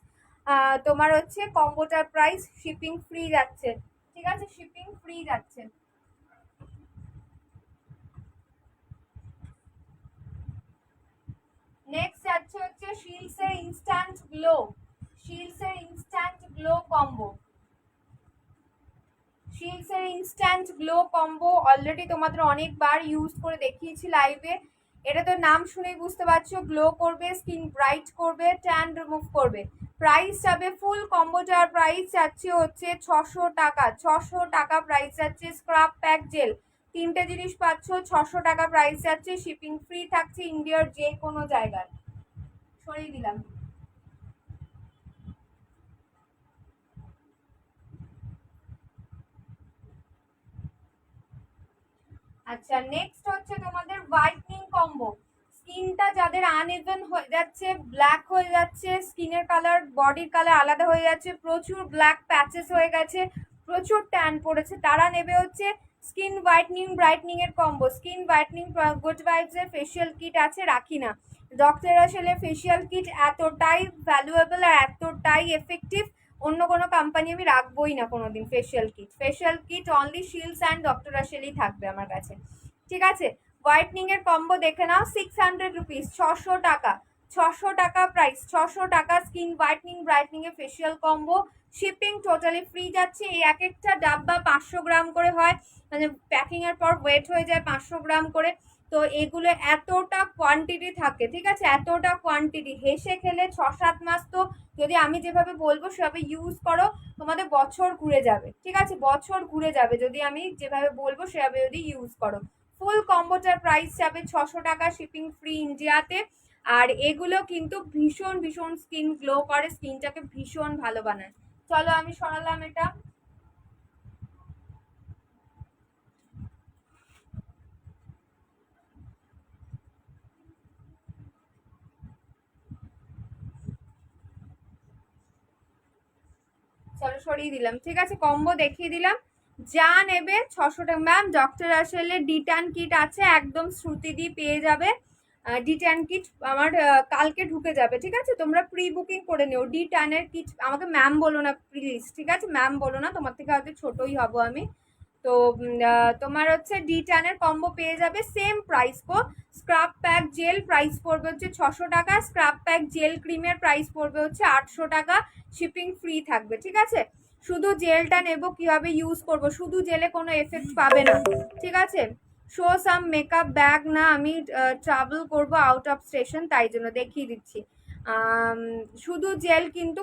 তোমার হচ্ছে কম্বোটার প্রাইস, শিপিং ফ্রি যাচ্ছে। ঠিক আছে, শিপিং ফ্রি যাচ্ছে। নেক্সট যাচ্ছে হচ্ছে শিলসের ইনস্ট্যান্ট গ্লো, শিলসের ইনস্ট্যান্ট গ্লো কম্বো, শিলসের ইনস্ট্যান্ট গ্লো কম্বো অলরেডি তোমাদের অনেকবার ইউজ করে দেখিয়েছি লাইভে। এটা তো নাম শুনেই বুঝতে পারছো, গ্লো করবে, স্কিন ব্রাইট করবে, ট্যান রিমুভ করবে। প্রাইস যাবে ফুল কম্বোটার প্রাইস যাচ্ছে হচ্ছে 600 টাকা, 600 টাকা প্রাইস যাচ্ছে। স্ক্রাব প্যাক জেল তিনটে জিনিস পাচ্ছ 600 টাকা প্রাইস যাচ্ছে, শিপিং ফ্রি থাকছে ইন্ডিয়ার যে কোনো জায়গায়। সরিয়ে দিলাম। আচ্ছা নেক্সট হচ্ছে তোমাদের হোয়াইটনিং কম্বো। স্কিনটা যাদের আনইভেন হয়ে যাচ্ছে, ব্ল্যাক হয়ে যাচ্ছে, স্কিনের কালার বডির কালার আলাদা হয়ে যাচ্ছে, প্রচুর ব্ল্যাক প্যাচেস হয়ে গেছে, প্রচুর ট্যান পড়েছে, তারা নেবে হচ্ছে স্কিন হোয়াইটনিং ব্রাইটনিং এর combo. Skin whitening good vibes এর ফেশিয়াল কিট আছে, রাখি না। ডক্টর আসলে ফেশিয়াল কিট এতটাই ভ্যালুয়েবল আর এতটাই এফেক্টিভ, অন্য কোনো কোম্পানি আমি রাখবোই না কোনোদিন। Facial kit, facial kit only shields and doctor আসলেই থাকবে আমার কাছে, ঠিক আছে। হোয়াইটনিং এর কম্বো দেখে নাও, 600 রুপিস, 600 টাকা, 600 টাকা প্রাইস, 600 টাকা স্কিন হোয়াইটনিং ব্রাইটনিং এর facial combo. Shipping totally free যাচ্ছে। এই এক একটা ডাব্বা 500 গ্রাম করে হয়, মানে প্যাকিং এর পর ওয়েট হয়ে যায় 500 গ্রাম করে। তো এগুলো এতটা কোয়ান্টিটি থাকে, ঠিক আছে, এতটা কোয়ান্টিটি, হেসে খেলে 6-7 মাস তো যদি আমি যেভাবে বলবো সেভাবে ইউজ করো, তোমাদের বছর ঘুরে যাবে, ঠিক আছে, বছর ঘুরে যাবে যদি আমি যেভাবে বলবো সেভাবে যদি ইউজ করো। ফুল কম্বোটার প্রাইস যাবে 600 টাকা, শিপিং ফ্রি ইন্ডিয়াতে। আর এগুলো কিন্তু ভীষণ ভীষণ স্কিন গ্লো করে, স্কিনটাকে ভীষণ ভালো বানায়। চলো আমি সরালাম এটা। চলো সরিয়ে দিলাম, ঠিক আছে, কম্বো দেখিয়ে দিলাম। যা নেবে 600 টাকা। ম্যাম ডক্টর আসলে ডিটান কিট আছে, একদম শ্রুতিদি পেয়ে যাবে। ডিটান কিট আমার কালকে ঢুকে যাবে, ঠিক আছে, তোমরা প্রি বুকিং করে নিও। ডিটানের কিট, আমাকে ম্যাম বলো না প্লিজ, ঠিক আছে, ম্যাম বলো না, তোমার থেকে হয়তো ছোটই হব আমি। তো তোমার হচ্ছে ডিটানের কম্বো পেয়ে যাবে সেম প্রাইস কো। স্ক্রাব প্যাক জেল প্রাইস পড়বে হচ্ছে 600 টাকা, স্ক্রাব প্যাক জেল ক্রিমের প্রাইস পড়বে হচ্ছে 800 টাকা, শিপিং ফ্রি থাকবে, ঠিক আছে। শুধু জেলটা নেব, কিভাবে ইউজ করব, শুধু জেলে কোনো এফেক্ট পাবে না, ঠিক আছে। শো সাম মেকআপ ব্যাগ, না আমি ট্রাভেল করব আউট অফ স্টেশন, তাই জন্য দেখিয়ে দিচ্ছি। শুধু জেল কিন্তু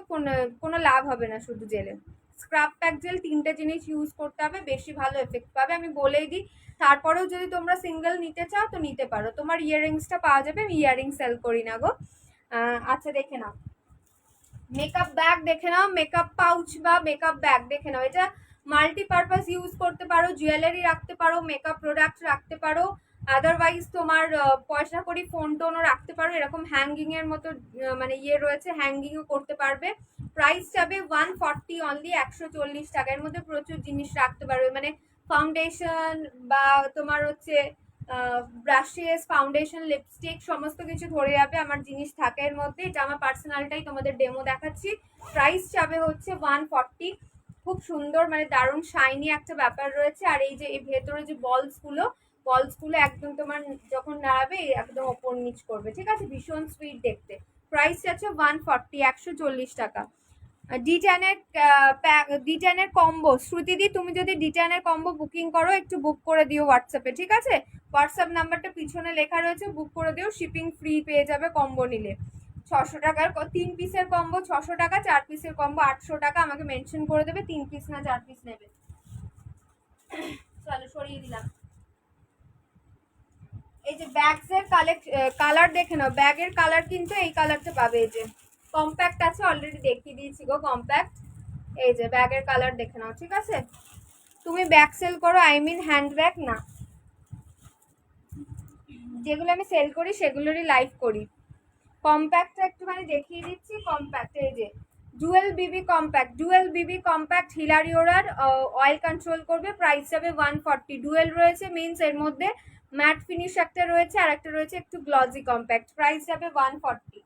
কোনো লাভ হবে না শুধু জেলে। স্ক্রাব প্যাক জেল তিনটে জিনিস ইউজ করতে হবে, বেশি ভালো এফেক্ট পাবে, আমি বলেই দিই। তারপরেও যদি তোমরা সিঙ্গেল নিতে চাও তো নিতে পারো, তোমার ইয়াররিংসটা পাওয়া যাবে, আমি ইয়াররিং সেল করি না গো। আচ্ছা দেখে নাও, মেকআপ ব্যাগ দেখে নাও, মেকআপ পাউচ বা মেকআপ ব্যাগ দেখে নাও। এটা মাল্টিপারপাস ইউজ করতে পারো, জুয়েলারি রাখতে পারো, মেকআপ প্রোডাক্ট রাখতে পারো, আদারওয়াইজ তোমার পয়সা করি ফোন টোনও রাখতে পারো, এরকম হ্যাঙ্গিং এর মতো মানে ইয়ে রয়েছে, হ্যাঙ্গিংও করতে পারবে। প্রাইস যাবে 140 অনলি, 140 টাকা। এর মধ্যে প্রচুর জিনিস রাখতে পারবে, মানে ফাউন্ডেশন বা তোমার হচ্ছে ব্রাশেস, ফাউন্ডেশন, লিপস্টিক সমস্ত কিছু ধরে যাবে আমার জিনিস থাকে এর মধ্যে। এটা আমার পার্সোনালটাই তোমাদের ডেমো দেখাচ্ছি। প্রাইস যাবে হচ্ছে 140। খুব সুন্দর, মানে দারুণ শাইনি একটা ব্যাপার রয়েছে। আর এই যে এই ভেতরে যে বলসগুলো একদম তোমার যখন নাড়াবে একদম ওপর নিচ করবে, ঠিক আছে, ভীষণ সুইট দেখতে। প্রাইস আছে 140, 140 টাকা। ডিটেনের কম্বো, শ্রুতিদি তুমি যদি ডিটেনের কম্বো বুকিং করো একটু বুক করে দিও হোয়াটসঅ্যাপে, ঠিক আছে, হোয়াটসঅ্যাপ নাম্বারটা পিছনে লেখা রয়েছে, বুক করে দিও, শিপিং ফ্রি পেয়ে যাবে কম্বো নিলে। 600 টাকার 3 পিসের কম্বো 600 টাকা, 4 পিসের কম্বো 800 টাকা। আমাকে মেনশন করে দেবে 3 পিস না 4 পিস নেবে। চলো সরিয়ে দিলাম। এই যে ব্যাগসের কালার দেখে নাও, ব্যাগের কালার কিন্তু এই কালারটা পাবে, এই যে কম্প্যাক্ট আছে, অলরেডি দেখিয়ে দিয়েছি গো কম্প্যাক্ট। এই যে ব্যাগের কালার দেখে নাও, ঠিক আছে। তুমি ব্যাগ সেল করো, আই মিন হ্যান্ড ব্যাগ না, যেগুলো আমি সেল করি সেগুলোরই লাইভ করি। কম্প্যাক্টটা একটুখানি দেখিয়ে দিচ্ছি। কম্প্যাক্ট, এই যে ডুয়েল বিবি কম্প্যাক্ট হিলারিওরার অয়েল কন্ট্রোল করবে, প্রাইস যাবে 140। ডুয়েল রয়েছে মিনস এর মধ্যে ম্যাট ফিনিশ একটা রয়েছে আর একটা রয়েছে একটু গ্লজি কম্প্যাক্ট, প্রাইস যাবে 140।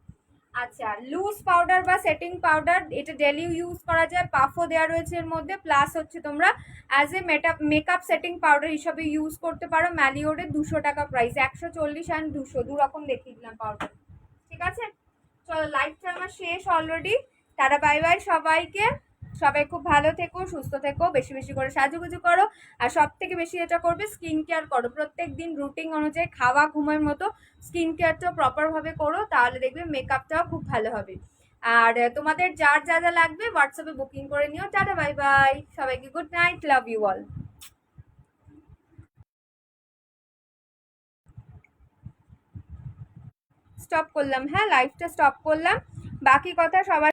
আচ্ছা লুজ পাউডার বা সেটিং পাউডার, এটা ডেলি ইউজ করা যায়, পাফও দেওয়া রয়েছে এর মধ্যে, প্লাস হচ্ছে তোমরা as a makeup setting powder হিসাবে ইউজ করতে পারো। ম্যালিওরের 200 টাকা প্রাইস, 140 অ্যান্ড 200 দু রকম দেখিয়ে দিলাম পাউডার, ঠিক ঠিক আছে, চলো লাইভটা আমার শেষ অলরেডি। টাটা বাই বাই সবাইকে, সবাই খুব ভালো থেকো, সুস্থ থেকো, বেশি বেশি করে সাজুগুজু করো, আর সব থেকে বেশি এটা করবে স্কিন কেয়ার করো, প্রত্যেক দিন রুটিন অনুযায়ী খাওয়া ঘুমের মতো স্কিন কেয়ারটাও প্রপারভাবে করো, তাহলে দেখবে মেকআপটাও খুব ভালো হবে। আর তোমাদের যার যা যা লাগবে হোয়াটসঅ্যাপে বুকিং করে নিও। টাটা বাই বাই সবাইকে, good night, love you all. Stop করলাম, হ্যাঁ লাইভটা স্টপ করলাম, বাকি কথা সবার